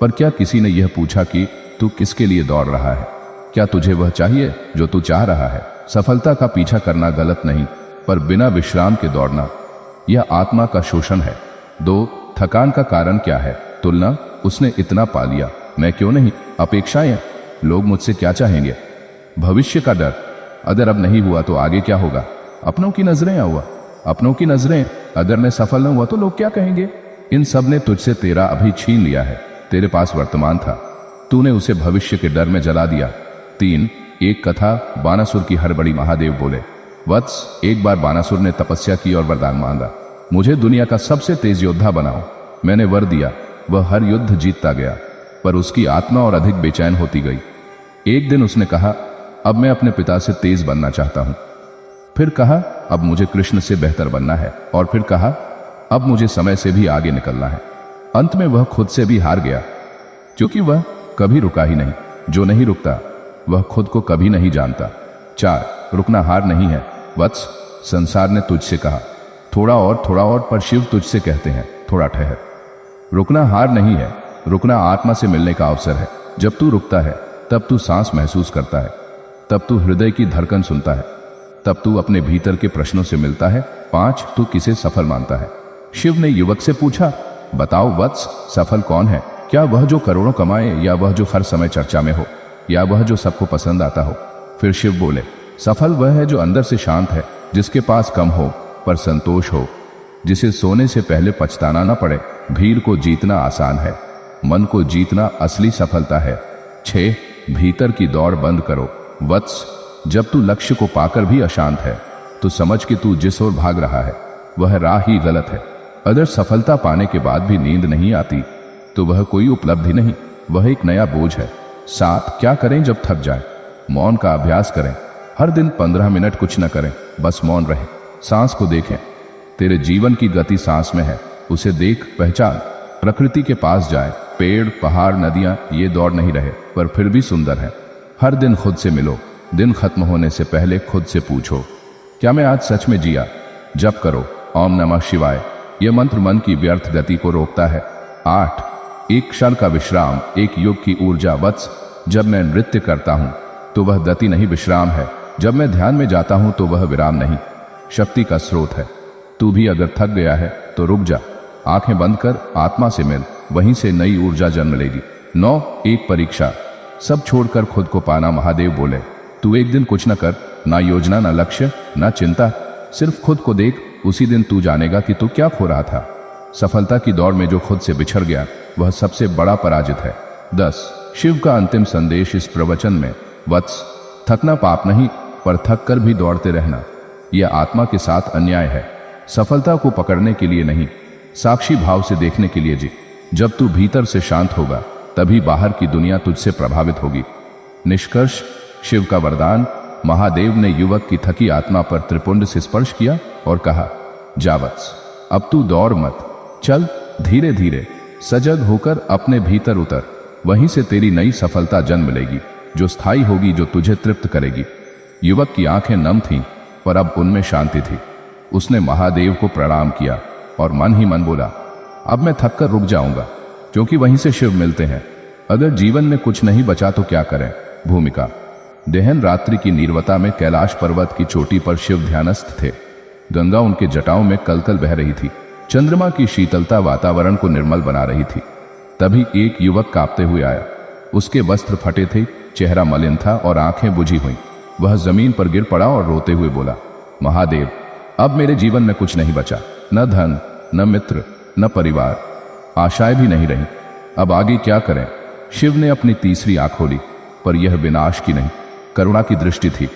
पर क्या किसी ने यह पूछा कि तू किसके लिए दौड़ रहा है? क्या तुझे वह चाहिए जो तू चाह रहा है? सफलता का पीछा करना गलत नहीं, पर बिना विश्राम के दौड़ना, यह आत्मा का शोषण है। 2, थकान का कारण क्या है? तुलना, उसने इतना पा लिया, मैं क्यों नहीं? अपेक्षाएं, लोग मुझसे क्या चाहेंगे? भविष्य का डर, अगर अब नहीं हुआ तो आगे क्या होगा? अपनों की नजरें हुआ, अपनों की नजरें, अगर मैं सफल न हुआ तो लोग क्या कहेंगे? इन सब ने तुझसे तेरा अभी छीन लिया है। तेरे पास वर्तमान था, तूने उसे भविष्य के डर में जला दिया। 3, एक कथा, बानासुर की हड़बड़ी। महादेव बोले, वत्स, एक बार बानासुर ने तपस्या की और वरदान मांगा, मुझे दुनिया का सबसे तेज योद्धा बनाओ। मैंने वर दिया, वह हर युद्ध जीतता गया, पर उसकी आत्मा और अधिक बेचैन होती गई। एक दिन उसने कहा, अब मैं अपने पिता से तेज बनना चाहता हूं। फिर कहा, अब मुझे कृष्ण से बेहतर बनना है। और फिर कहा, अब मुझे समय से भी आगे निकलना है। अंत में वह खुद से भी हार गया, क्योंकि वह कभी रुका ही नहीं। जो नहीं रुकता वह खुद को कभी नहीं जानता। 4, रुकना हार नहीं है। वत्स, संसार ने तुझसे कहा, थोड़ा और, पर शिव तुझसे कहते हैं, थोड़ा ठहर। रुकना हार नहीं है, रुकना आत्मा से मिलने का अवसर है। जब तू रुकता है तब तू सांस महसूस करता है, तब तू हृदय की धड़कन सुनता है, तब तू अपने भीतर के प्रश्नों से मिलता है। 5, तू किसे सफल मानता है? शिव ने युवक से पूछा, बताओ वत्स, सफल कौन है? क्या वह जो करोड़ों कमाए, या वह जो हर समय चर्चा में हो, या वह जो सबको पसंद आता हो? फिर शिव बोले, सफल वह है जो अंदर से शांत है, जिसके पास कम हो पर संतोष हो, जिसे सोने से पहले पछताना न पड़े। भीड़ को जीतना आसान है, मन को जीतना असली सफलता है। 6, भीतर की दौड़ बंद करो। वत्स, जब तू लक्ष्य को पाकर भी अशांत है तो समझ कि तू जिस ओर भाग रहा है वह राह ही गलत है। अगर सफलता पाने के बाद भी नींद नहीं आती तो वह कोई उपलब्धि नहीं, वह एक नया बोझ है। 7, क्या करें जब थक जाए? मौन का अभ्यास करें। हर दिन 15 मिनट कुछ न करें, बस मौन रहें, सांस को देखें। तेरे जीवन की गति सांस में है, उसे देख, पहचान। प्रकृति के पास जाए, पेड़, पहाड़, नदियां, ये दौड़ नहीं रहे पर फिर भी सुंदर है। हर दिन खुद से मिलो। दिन खत्म होने से पहले खुद से पूछो, क्या मैं आज सच में जिया? जप करो ओम नमः शिवाय, यह मंत्र मन की व्यर्थ गति को रोकता है। 8, एक क्षण का विश्राम, एक युग की ऊर्जा। वत्स, जब मैं नृत्य करता हूं तो वह गति नहीं विश्राम है। जब मैं ध्यान में जाता हूं तो वह विराम नहीं, शक्ति का स्रोत है। तू भी अगर थक गया है तो रुक जा, आंखें बंद कर आत्मा से मिल, वहीं से नई ऊर्जा जन्म लेगी। 9 एक परीक्षा। सब छोड़कर खुद को पाना। महादेव बोले, तू एक दिन कुछ न कर, ना योजना, ना लक्ष्य, ना चिंता, सिर्फ खुद को देख। उसी दिन तू जानेगा कि तू क्या खो रहा था। सफलता की दौड़ में जो खुद से बिछड़ गया वह सबसे बड़ा पराजित है। 10 शिव का अंतिम संदेश इस प्रवचन में। वत्स, थकना पाप नहीं, पर थक कर भी दौड़ते रहना यह आत्मा के साथ अन्याय है। सफलता को पकड़ने के लिए नहीं, साक्षी भाव से देखने के लिए जी। जब तू भीतर से शांत होगा तभी बाहर की दुनिया तुझसे प्रभावित होगी। निष्कर्ष, शिव का वरदान। महादेव ने युवक की थकी आत्मा पर त्रिपुंड से स्पर्श किया और कहा, जा वत्स, अब तू दौड़ मत, चल धीरे धीरे सजग होकर अपने भीतर उतर, वहीं से तेरी नई सफलता जन्म लेगी, जो स्थायी होगी, जो तुझे तृप्त करेगी। युवक की आंखें नम थीं, पर अब उनमें शांति थी। उसने महादेव को प्रणाम किया और मन ही मन बोला, अब मैं थक कर रुक जाऊंगा, क्योंकि वहीं से शिव मिलते हैं। अगर जीवन में कुछ नहीं बचा तो क्या करें। भूमिका। देहन रात्रि की नीरवता में कैलाश पर्वत की चोटी पर शिव ध्यानस्थ थे। गंगा उनके जटाओं में कलकल बह रही थी। चंद्रमा की शीतलता वातावरण को निर्मल बना रही थी। तभी एक युवक कांपते हुए आया। उसके वस्त्र फटे थे, चेहरा मलिन था और आंखें बुझी हुई। वह जमीन पर गिर पड़ा और रोते हुए बोला, महादेव, अब मेरे जीवन में कुछ नहीं बचा, न धन, न मित्र, न परिवार, आशाएं भी नहीं रही। अब आगे क्या करें। शिव ने अपनी तीसरी आंख खोली, पर यह विनाश की नहीं, करुणा की दृष्टि थी।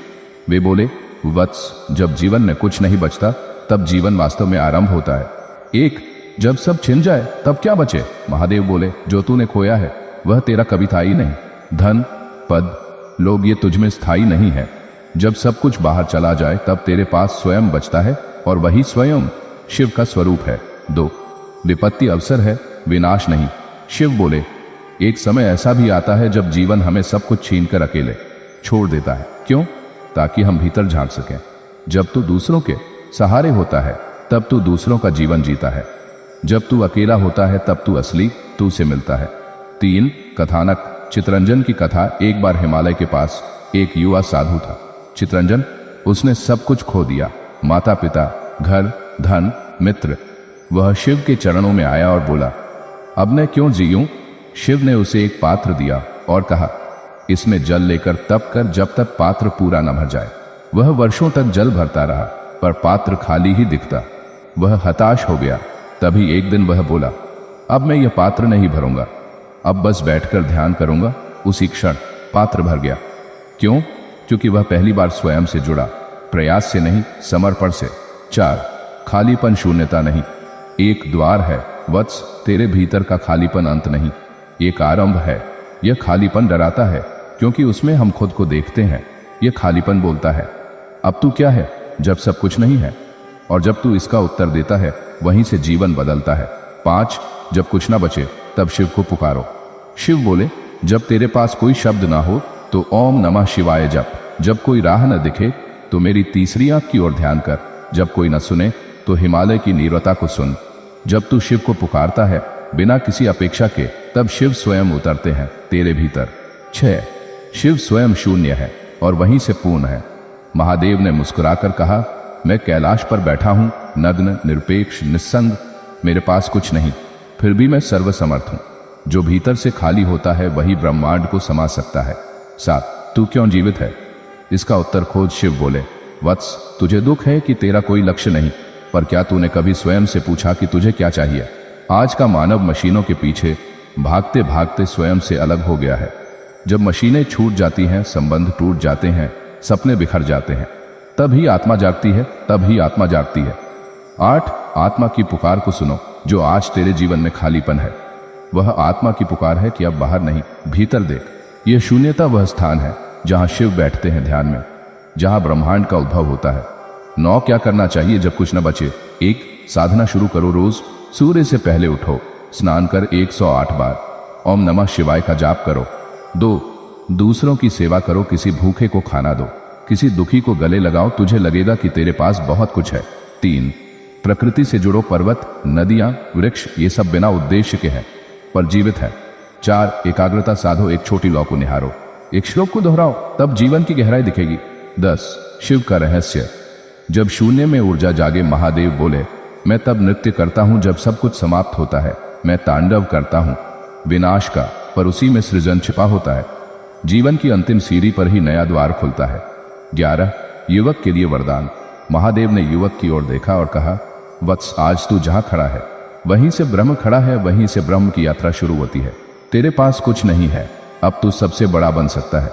वे बोले, वत्स, जब जीवन में कुछ नहीं बचता तब जीवन वास्तव में आरंभ होता है। एक, जब सब छिन जाए तब क्या बचे। महादेव बोले, जो तूने खोया है वह तेरा कभी था ही नहीं। धन, पद, लोग, ये तुझमें स्थायी नहीं है। जब सब कुछ बाहर चला जाए तब तेरे पास स्वयं बचता है, और वही स्वयं शिव का स्वरूप है। 2 विपत्ति अवसर है, विनाश नहीं। शिव बोले, एक समय ऐसा भी आता है जब जीवन हमें सब कुछ छीनकर अकेले छोड़ देता है। क्यों? ताकि हम भीतर झांक सकें। जब तू दूसरों के सहारे होता है तब तू दूसरों का जीवन जीता है। जब तू अकेला होता है तब तू असली तू से मिलता है। 3 कथानक। चितरंजन की कथा। एक बार हिमालय के पास एक युवा साधु था। चितरंजन, उसने सब कुछ खो दिया, माता पिता, घर, धन, मित्र। वह शिव के चरणों में आया और बोला, अब मैं क्यों जीऊं। शिव ने उसे एक पात्र दिया और कहा, इसमें जल लेकर तप कर जब तक पात्र पूरा न भर जाए। वह वर्षों तक जल भरता रहा, पर पात्र खाली ही दिखता। वह हताश हो गया। तभी एक दिन वह बोला, अब मैं यह पात्र नहीं भरूंगा, अब बस बैठकर ध्यान करूंगा। उसी क्षण पात्र भर गया। क्यों? क्योंकि वह पहली बार स्वयं से जुड़ा, प्रयास से नहीं, समर्पण से। 4 खालीपन शून्यता नहीं, एक द्वार है। वत्स, तेरे भीतर का खालीपन अंत नहीं, एक आरंभ है। यह खालीपन डराता है क्योंकि उसमें हम खुद को देखते हैं। यह खालीपन बोलता है, अब तू क्या है, जब सब कुछ नहीं है। और जब तू इसका उत्तर देता है वहीं से जीवन बदलता है। 5 जब कुछ ना बचे तब शिव को पुकारो। शिव बोले, जब तेरे पास कोई शब्द ना हो तो ओम नमः शिवाय जप। जब कोई राह न दिखे तो मेरी तीसरी आंख की ओर ध्यान कर। जब कोई न सुने तो हिमालय की नीरवता को सुन। जब तू शिव को पुकारता है बिना किसी अपेक्षा के, तब शिव स्वयं उतरते हैं तेरे भीतर। 6 शिव स्वयं शून्य है और वहीं से पूर्ण है। महादेव ने मुस्कुराकर कहा, मैं कैलाश पर बैठा हूं, नग्न, निरपेक्ष, निस्संग, मेरे पास कुछ नहीं, फिर भी मैं सर्वसमर्थ हूं। जो भीतर से खाली होता है वही ब्रह्मांड को समा सकता है। 7 तू क्यों जीवित है, इसका उत्तर खोज। शिव बोले, वत्स, तुझे दुख है कि तेरा कोई लक्ष्य नहीं, पर क्या तूने कभी स्वयं से पूछा कि तुझे क्या चाहिए। आज का मानव मशीनों के पीछे भागते भागते स्वयं से अलग हो गया है। जब मशीनें छूट जाती हैं, संबंध टूट जाते हैं, सपने बिखर जाते हैं, तभी आत्मा जागती है, तभी आत्मा जागती है। 8 आत्मा की पुकार को सुनो, जो आज तेरे जीवन में खालीपन है। वह आत्मा की पुकार है कि अब बाहर नहीं, भीतर देख। यह शून्यता वह स्थान है जहां शिव बैठते हैं ध्यान में, जहां ब्रह्मांड का उद्भव होता है। 9 क्या करना चाहिए जब कुछ न बचे। 1 साधना शुरू करो। रोज सूर्य से पहले उठो, स्नान कर 108 बार ओम नमः शिवाय का जाप करो। 2 दूसरों की सेवा करो, किसी भूखे को खाना दो, किसी दुखी को गले लगाओ, तुझे लगेगा कि तेरे पास बहुत कुछ है। 3 प्रकृति से जुड़ो, पर्वत, नदियां, वृक्ष, ये सब बिना उद्देश्य के हैं पर जीवित है। 4 एकाग्रता साधो, एक छोटी लौ को निहारो, एक श्लोक को दोहराओ, तब जीवन की गहराई दिखेगी। 10 शिव का रहस्य। जब शून्य में ऊर्जा जागे, महादेव बोले, मैं तब नृत्य करता हूं जब सब कुछ समाप्त होता है। मैं तांडव करता हूं विनाश का, पर उसी में सृजन छिपा होता है। जीवन की अंतिम सीढ़ी पर ही नया द्वार खुलता है। 11 युवक के लिए वरदान। महादेव ने युवक की ओर देखा और कहा, वत्स, आज तू जहां खड़ा है वहीं से ब्रह्म खड़ा है, वहीं से ब्रह्म की यात्रा शुरू होती है। तेरे पास कुछ नहीं है, अब तू सबसे बड़ा बन सकता है।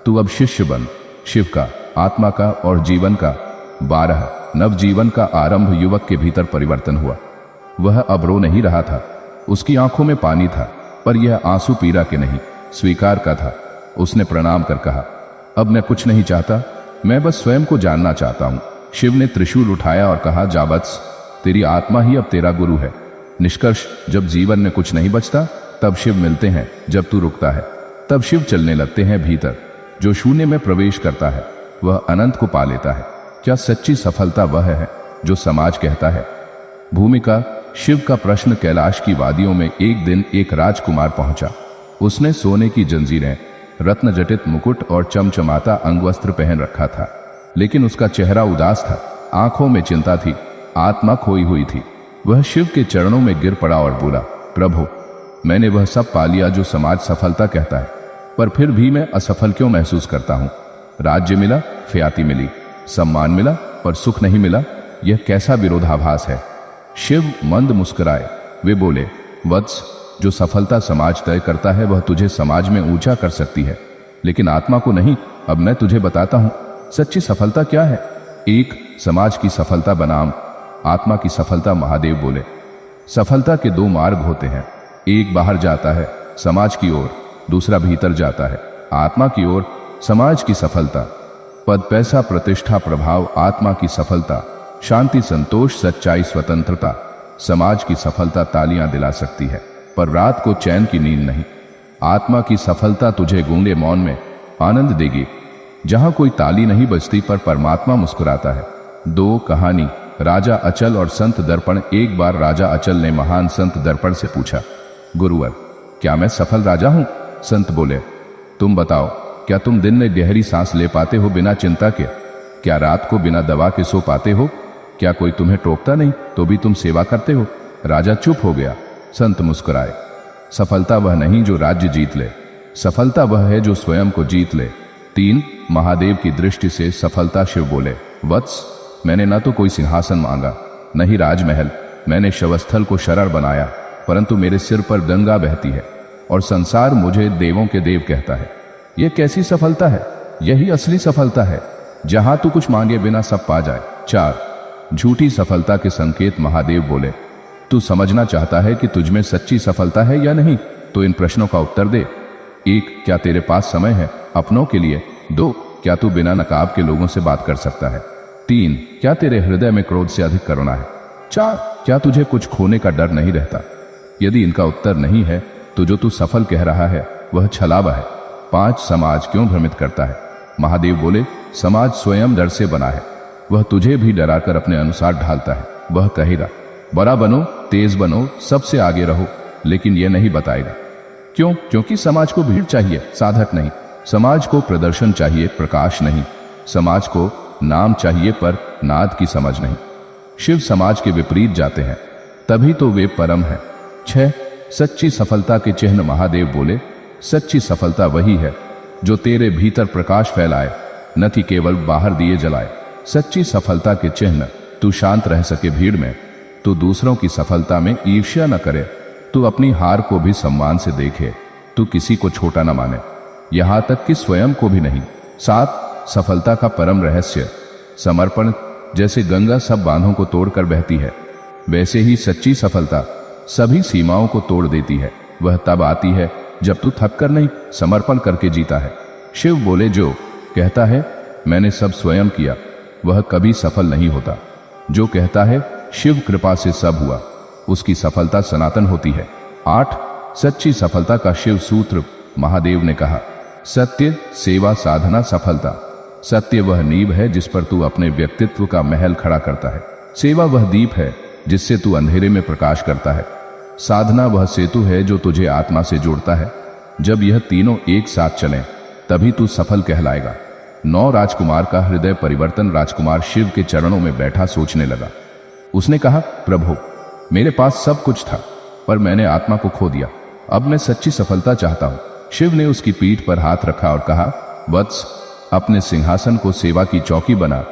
तू अब शिष्य बन, शिव का, आत्मा का और जीवन का। 12 नवजीवन का आरंभ। युवक के भीतर परिवर्तन हुआ। वह अब रो नहीं रहा था। उसकी आंखों में पानी था, पर यह आंसू पीड़ा के नहीं, स्वीकार का था। उसने प्रणाम कर कहा, अब मैं कुछ नहीं चाहता, मैं बस स्वयं को जानना चाहता हूं। शिव ने त्रिशूल उठाया और कहा, जा वत्स, तेरी आत्मा ही अब तेरा गुरु है। निष्कर्ष, जब जीवन में कुछ नहीं बचता तब शिव मिलते हैं, जब तू रुकता है तब शिव चलने लगते हैं भीतर। जो शून्य में प्रवेश करता है वह अनंत को पा लेता है। क्या सच्ची सफलता वह है जो समाज कहता है? भूमिका। शिव का प्रश्न। कैलाश की वादियों में एक दिन एक राजकुमार पहुंचा। उसने सोने की जंजीरें, रत्न जटित मुकुट और चमचमाता अंगवस्त्र पहन रखा था, लेकिन उसका चेहरा उदास था, आंखों में चिंता थी, आत्मा खोई हुई थी। वह शिव के चरणों में गिर पड़ा और बोला, प्रभु, मैंने वह सब पा लिया जो समाज सफलता कहता है, पर फिर भी मैं असफल क्यों महसूस करता हूं? राज्य मिला, ख्याति मिली, सम्मान मिला, पर सुख नहीं मिला। यह कैसा विरोधाभास है? शिव मंद मुस्कुराए। वे बोले, वत्स, जो सफलता समाज तय करता है वह तुझे समाज में ऊंचा कर सकती है, लेकिन आत्मा को नहीं। अब मैं तुझे बताता हूं सच्ची सफलता क्या है। 1 समाज की सफलता बनाम आत्मा की सफलता। महादेव बोले, सफलता के 2 मार्ग होते हैं, एक बाहर जाता है समाज की ओर, दूसरा भीतर जाता है आत्मा की ओर। समाज की सफलता पद, पैसा, प्रतिष्ठा, प्रभाव। आत्मा की सफलता शांति, संतोष, सच्चाई, स्वतंत्रता। समाज की सफलता तालियां दिला सकती है, पर रात को चैन की नींद नहीं। आत्मा की सफलता तुझे गूंगे मौन में आनंद देगी, जहां कोई ताली नहीं बजती पर परमात्मा मुस्कुराता है। 2 कहानी। राजा अचल और संत दर्पण। एक बार राजा अचल ने महान संत दर्पण से पूछा, गुरुवर, क्या मैं सफल राजा हूं? संत बोले, तुम बताओ, क्या तुम दिन में गहरी सांस ले पाते हो बिना चिंता के? क्या रात को बिना दवा के सो पाते हो? क्या कोई तुम्हें टोकता नहीं तो भी तुम सेवा करते हो? राजा चुप हो गया। संत मुस्कुराए, सफलता वह नहीं जो राज्य जीत ले, सफलता वह है जो स्वयं को जीत ले। 3 महादेव की दृष्टि से सफलता। शिव बोले, वत्स, मैंने न तो कोई सिंहासन मांगा, न ही राजमहल। मैंने शवस्थल को शरण बनाया, परंतु मेरे सिर पर गंगा बहती है और संसार मुझे देवों के देव कहता है। यह कैसी सफलता है? यही असली सफलता है, जहां तू कुछ मांगे बिना सब पा जाए। 4 झूठी सफलता के संकेत। महादेव बोले, तू समझना चाहता है कि तुझमें सच्ची सफलता है या नहीं? तो इन प्रश्नों का उत्तर दे। 1 क्या तेरे पास समय है अपनों के लिए? 2 क्या तू बिना नकाब के लोगों से बात कर सकता है? 3 क्या तेरे हृदय में क्रोध से अधिक करुणा है? 4 क्या तुझे कुछ खोने का डर नहीं रहता? यदि इनका उत्तर नहीं है तो जो तू सफल कह रहा है वह छलावा है। 5 समाज क्यों भ्रमित करता है? महादेव बोले, समाज स्वयं डर से बना है, वह तुझे भी डराकर अपने अनुसार ढालता है। वह कहेगा, बड़ा बनो, तेज बनो, सबसे आगे रहो, लेकिन यह नहीं बताएगा क्यों? क्योंकि समाज को भीड़ चाहिए, साधक नहीं। समाज को प्रदर्शन चाहिए, प्रकाश नहीं। समाज को नाम चाहिए, पर नाद की समझ नहीं। शिव समाज के विपरीत जाते हैं, तभी तो वे परम है। 6 सच्ची सफलता के चिन्ह। महादेव बोले, सच्ची सफलता वही है जो तेरे भीतर प्रकाश फैलाए, न कि केवल बाहर दिए जलाए। सच्ची सफलता के चिन्ह। तू शांत रह सके भीड़ में, तू दूसरों की सफलता में ईर्ष्या न करे, तू अपनी हार को भी सम्मान से देखे, तू किसी को छोटा न माने, यहां तक कि स्वयं को भी नहीं। 7 सफलता का परम रहस्य। समर्पण। जैसे गंगा सब बांधों को तोड़कर बहती है, वैसे ही सच्ची सफलता सभी सीमाओं को तोड़ देती है। वह तब आती है जब तू थक कर नहीं, समर्पण करके जीता है। शिव बोले, जो कहता है मैंने सब स्वयं किया, वह कभी सफल नहीं होता। जो कहता है शिव कृपा से सब हुआ, उसकी सफलता सनातन होती है। 8 सच्ची सफलता का शिव सूत्र। महादेव ने कहा, सत्य, सेवा, साधना, सफलता। सत्य वह नींव है जिस पर तू अपने व्यक्तित्व का महल खड़ा करता है। सेवा वह दीप है जिससे तू अंधेरे में प्रकाश करता है। साधना वह सेतु है जो तुझे आत्मा से जोड़ता है। जब यह तीनों एक साथ चलें तभी तू सफल कहलाएगा। 9 राजकुमार का हृदय परिवर्तन राजकुमार शिव के चरणों में बैठा सोचने लगा। उसने कहा, प्रभु, मेरे पास सब कुछ था पर मैंने आत्मा को खो दिया। अब मैं सच्ची सफलता चाहता हूं। शिव ने उसकी पीठ पर हाथ रखा और कहा, वत्स, अपने सिंहासन को सेवा की चौकी बना,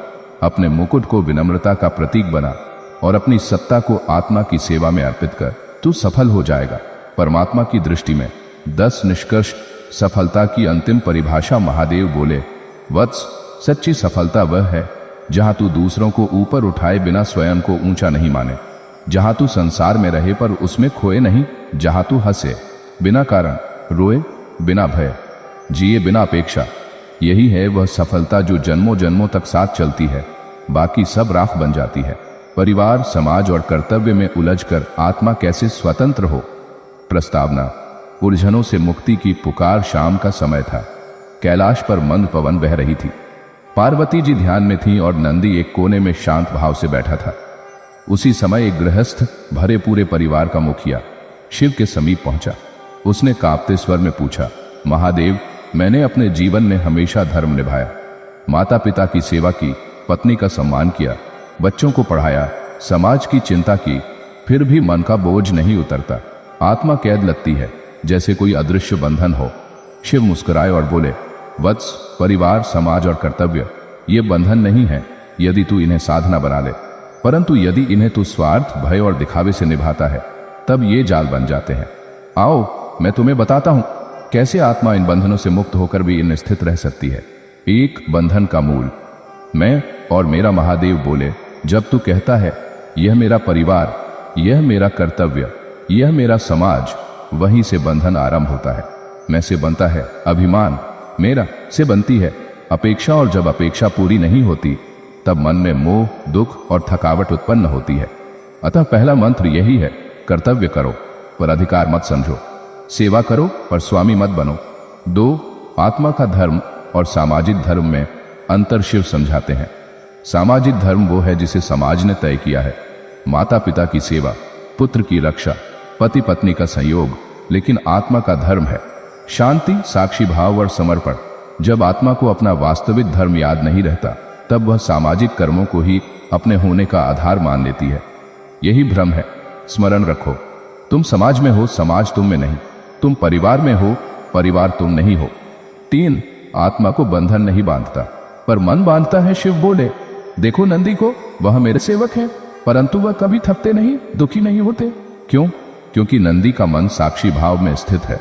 अपने मुकुट को विनम्रता का प्रतीक बना और अपनी सत्ता को आत्मा की सेवा में अर्पित कर। तू सफल हो जाएगा। परमात्मा की दृष्टि में 10 निष्कर्ष सफलता की अंतिम परिभाषा। महादेव बोले, वत्स, सच्ची सफलता वह है जहां तू दूसरों को ऊपर उठाए बिना स्वयं को ऊंचा नहीं माने, जहां तू संसार में रहे पर उसमें खोए नहीं, जहां तू हंसे बिना कारण, रोए बिना भय, जिए बिना अपेक्षा। यही है वह सफलता जो जन्मों जन्मों तक साथ चलती है, बाकी सब राख बन जाती है। परिवार, समाज और कर्तव्य में उलझकर आत्मा कैसे स्वतंत्र हो। प्रस्तावना। उलझनों से मुक्ति की पुकार। शाम का समय था। कैलाश पर मंद पवन बह रही थी। पार्वती जी ध्यान में थीं और नंदी एक कोने में शांत भाव से बैठा था। उसी समय एक गृहस्थ भरे पूरे परिवार का मुखिया शिव के समीप पहुंचा। उसने कांपते स्वर में पूछा, महादेव, मैंने अपने जीवन में हमेशा धर्म निभाया, माता पिता की सेवा की, पत्नी का सम्मान किया, बच्चों को पढ़ाया, समाज की चिंता की, फिर भी मन का बोझ नहीं उतरता। आत्मा कैद लगती है जैसे कोई अदृश्य बंधन हो। शिव मुस्कुराए और बोले, वत्स, परिवार, समाज और कर्तव्य ये बंधन नहीं है यदि तू इन्हें साधना बना ले, परंतु यदि इन्हें तू स्वार्थ, भय और दिखावे से निभाता है तब ये जाल बन जाते हैं। आओ मैं तुम्हें बताता हूं कैसे आत्मा इन बंधनों से मुक्त होकर भी इन स्थित रह सकती है। एक बंधन का मूल। मैं और मेरा महादेव बोले, जब तू कहता है यह मेरा परिवार, यह मेरा कर्तव्य, यह मेरा समाज, वहीं से बंधन आरंभ होता है। मैं से बनता है अभिमान, मेरा से बनती है अपेक्षा, और जब अपेक्षा पूरी नहीं होती तब मन में मोह, दुख और थकावट उत्पन्न होती है। अतः पहला मंत्र यही है, कर्तव्य करो पर अधिकार मत समझो, सेवा करो पर स्वामी मत बनो। 2. आत्मा का धर्म और सामाजिक धर्म में अंतर शिव समझाते हैं। सामाजिक धर्म वो है जिसे समाज ने तय किया है, माता पिता की सेवा, पुत्र की रक्षा, पति पत्नी का संयोग। लेकिन आत्मा का धर्म है शांति, साक्षी भाव और समर्पण। जब आत्मा को अपना वास्तविक धर्म याद नहीं रहता तब वह सामाजिक कर्मों को ही अपने होने का आधार मान लेती है। यही भ्रम है। स्मरण रखो, तुम समाज में हो, समाज तुम में नहीं। तुम परिवार में हो, परिवार तुम नहीं हो। 3. आत्मा को बंधन नहीं बांधता पर मन बांधता है। शिव बोले, देखो नंदी को, वह मेरे सेवक है परंतु वह कभी थकते नहीं, दुखी नहीं होते। क्यों? क्योंकि नंदी का मन साक्षी भाव में स्थित है।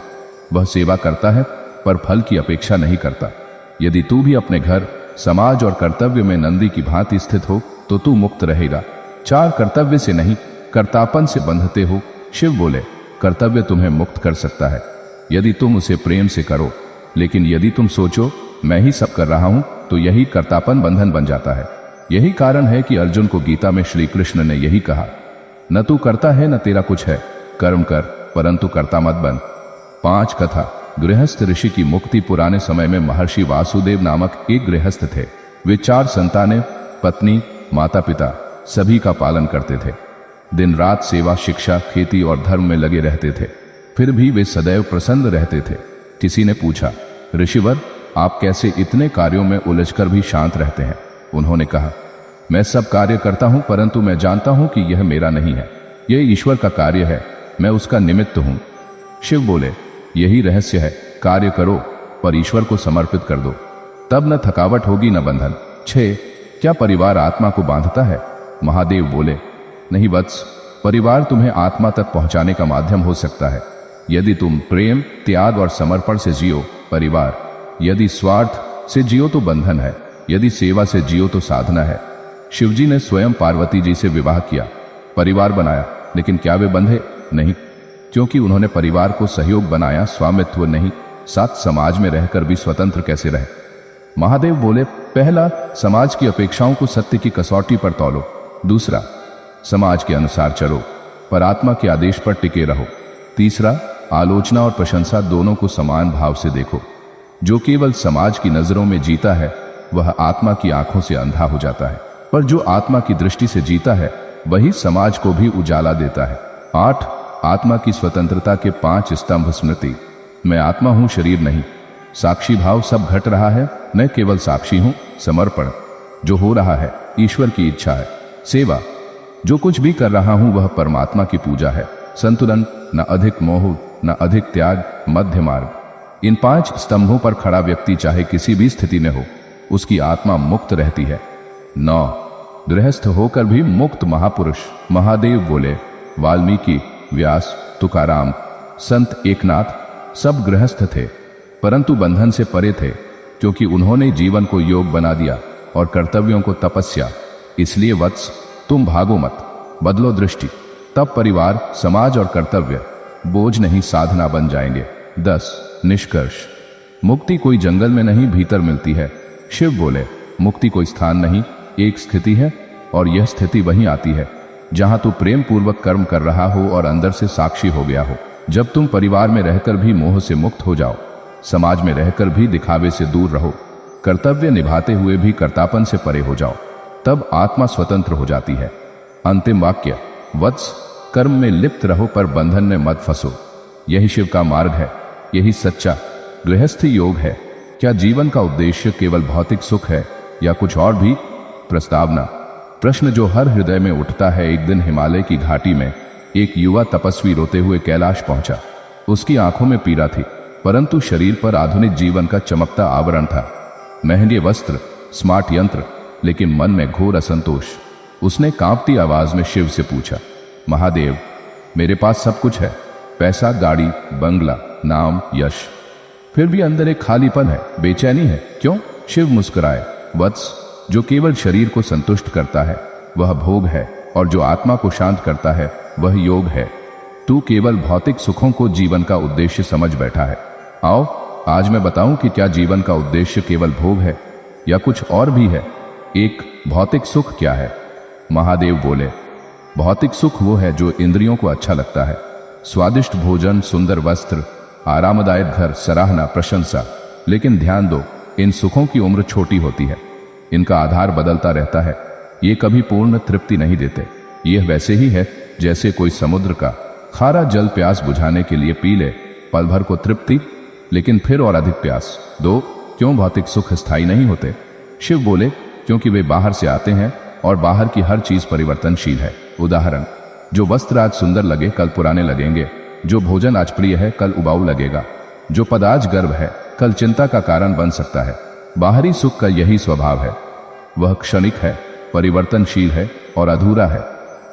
वह सेवा करता है पर फल की अपेक्षा नहीं करता। यदि तू भी अपने घर, समाज और कर्तव्य में नंदी की भांति स्थित हो तो तू मुक्त रहेगा। 4. कर्तव्य से नहीं, कर्तापन से बंधते हो। शिव बोले, कर्तव्य तुम्हें मुक्त कर सकता है यदि तुम उसे प्रेम से करो, लेकिन यदि तुम सोचो मैं ही सब कर रहा हूं तो यही कर्तापन बंधन बन जाता है। यही कारण है कि अर्जुन को गीता में श्री कृष्ण ने यही कहा, न तू करता है न तेरा कुछ है, कर्म कर परंतु कर्ता मत बन। 5. कथा। गृहस्थ ऋषि की मुक्ति। पुराने समय में महर्षि वासुदेव नामक एक गृहस्थ थे। वे 4 संतानें, पत्नी, माता पिता सभी का पालन करते थे। दिन रात सेवा, शिक्षा, खेती और धर्म में लगे रहते थे। फिर भी वे सदैव प्रसन्न रहते थे। किसी ने पूछा, ऋषिवर, आप कैसे इतने कार्यों में उलझकर भी शांत रहते हैं? उन्होंने कहा, मैं सब कार्य करता हूं परंतु मैं जानता हूं कि यह मेरा नहीं है, यह ईश्वर का कार्य है, मैं उसका निमित्त हूं। शिव बोले, यही रहस्य है, कार्य करो पर ईश्वर को समर्पित कर दो, तब न थकावट होगी न बंधन। 6. क्या परिवार आत्मा को बांधता है? महादेव बोले, नहीं वत्स, परिवार तुम्हें आत्मा तक पहुंचाने का माध्यम हो सकता है यदि तुम प्रेम, त्याग और समर्पण से जियो परिवार, यदि स्वार्थ से जियो तो बंधन है, यदि सेवा से जियो तो साधना है। शिवजी ने स्वयं पार्वती जी से विवाह किया, परिवार बनाया, लेकिन क्या वे बंधे? नहीं, क्योंकि उन्होंने परिवार को सहयोग बनाया, स्वामित्व नहीं। साथ समाज में रहकर भी स्वतंत्र कैसे रहे? महादेव बोले, पहला, समाज की अपेक्षाओं को सत्य की कसौटी पर तौलो। दूसरा, समाज के अनुसार चलो पर आत्मा के आदेश पर टिके रहो। तीसरा, आलोचना और प्रशंसा दोनों को समान भाव से देखो। जो केवल समाज की नजरों में जीता है वह आत्मा की आंखों से अंधा हो जाता है, पर जो आत्मा की दृष्टि से जीता है वही समाज को भी उजाला देता है। 8. आत्मा की स्वतंत्रता के 5 स्तंभ। स्मृति। मैं आत्मा हूं, शरीर नहीं। साक्षी भाव सब घट रहा है, मैं केवल साक्षी हूं। समर्पण, जो हो रहा है ईश्वर की इच्छा है। सेवा, जो कुछ भी कर रहा हूं वह परमात्मा की पूजा है। संतुलन, न अधिक मोह न अधिक त्याग, मध्य मार्ग। इन 5 स्तंभों पर खड़ा व्यक्ति चाहे किसी भी स्थिति में हो, उसकी आत्मा मुक्त रहती है। 9, गृहस्थ होकर भी मुक्त महापुरुष। महादेव बोले, वाल्मीकि, व्यास, तुकाराम, संत एकनाथ सब गृहस्थ थे, परंतु बंधन से परे थे, क्योंकि उन्होंने जीवन को योग बना दिया और कर्तव्यों को तपस्या। इसलिए वत्स, तुम भागो मत, बदलो दृष्टि, तब परिवार, समाज और कर्तव्य बोझ नहीं साधना बन जाएंगे। 10, निष्कर्ष, मुक्ति कोई जंगल में नहीं भीतर मिलती है। शिव बोले, मुक्ति कोई स्थान नहीं, एक स्थिति है, और यह स्थिति वहीं आती है जहां तू प्रेम पूर्वक कर्म कर रहा हो और अंदर से साक्षी हो गया हो। जब तुम परिवार में रहकर भी मोह से मुक्त हो जाओ, समाज में रहकर भी दिखावे से दूर रहो, कर्तव्य निभाते हुए भी कर्तापन से परे हो जाओ, तब आत्मा स्वतंत्र हो जाती है। अंतिम वाक्य, वत्स, कर्म में लिप्त रहो पर बंधन में मत फंसो। यही शिव का मार्ग है, यही सच्चा गृहस्थी योग है। क्या जीवन का उद्देश्य केवल भौतिक सुख है या कुछ और भी? प्रस्तावना, प्रश्न जो हर हृदय में उठता है। एक दिन हिमालय की घाटी में एक युवा तपस्वी रोते हुए कैलाश पहुंचा। उसकी आंखों में पीड़ा थी, परंतु शरीर पर आधुनिक जीवन का चमकता आवरण था, महंगे वस्त्र, स्मार्ट यंत्र, लेकिन मन में घोर असंतोष। उसने कांपती आवाज में शिव से पूछा, महादेव, मेरे पास सब कुछ है, पैसा, गाड़ी, बंगला, नाम, यश, फिर भी अंदर एक खालीपन है, बेचैनी है, क्यों? शिव मुस्कुराए, वत्स, जो केवल शरीर को संतुष्ट करता है वह भोग है, और जो आत्मा को शांत करता है वह योग है। तू केवल भौतिक सुखों को जीवन का उद्देश्य समझ बैठा है। आओ, आज मैं बताऊं कि क्या जीवन का उद्देश्य केवल भोग है या कुछ और भी है। एक, भौतिक सुख क्या है? महादेव बोले, भौतिक सुख वो है जो इंद्रियों को अच्छा लगता है, स्वादिष्ट भोजन, सुंदर वस्त्र, आरामदायक घर, सराहना, प्रशंसा। लेकिन ध्यान दो, इन सुखों की उम्र छोटी होती है, इनका आधार बदलता रहता है, ये कभी पूर्ण तृप्ति नहीं देते। यह वैसे ही है जैसे कोई समुद्र का खारा जल प्यास बुझाने के लिए पी ले, पल भर को तृप्ति, लेकिन फिर और अधिक प्यास। 2, क्यों भौतिक सुख स्थायी नहीं होते? शिव बोले, क्योंकि वे बाहर से आते हैं और बाहर की हर चीज परिवर्तनशील है। उदाहरण, जो वस्त्र आज सुंदर लगे कल पुराने लगेंगे, जो भोजन आज प्रिय है कल उबाऊ लगेगा, जो पद आज गर्व है कल चिंता का कारण बन सकता है। बाहरी सुख का यही स्वभाव है, वह क्षणिक है, परिवर्तनशील है और अधूरा है।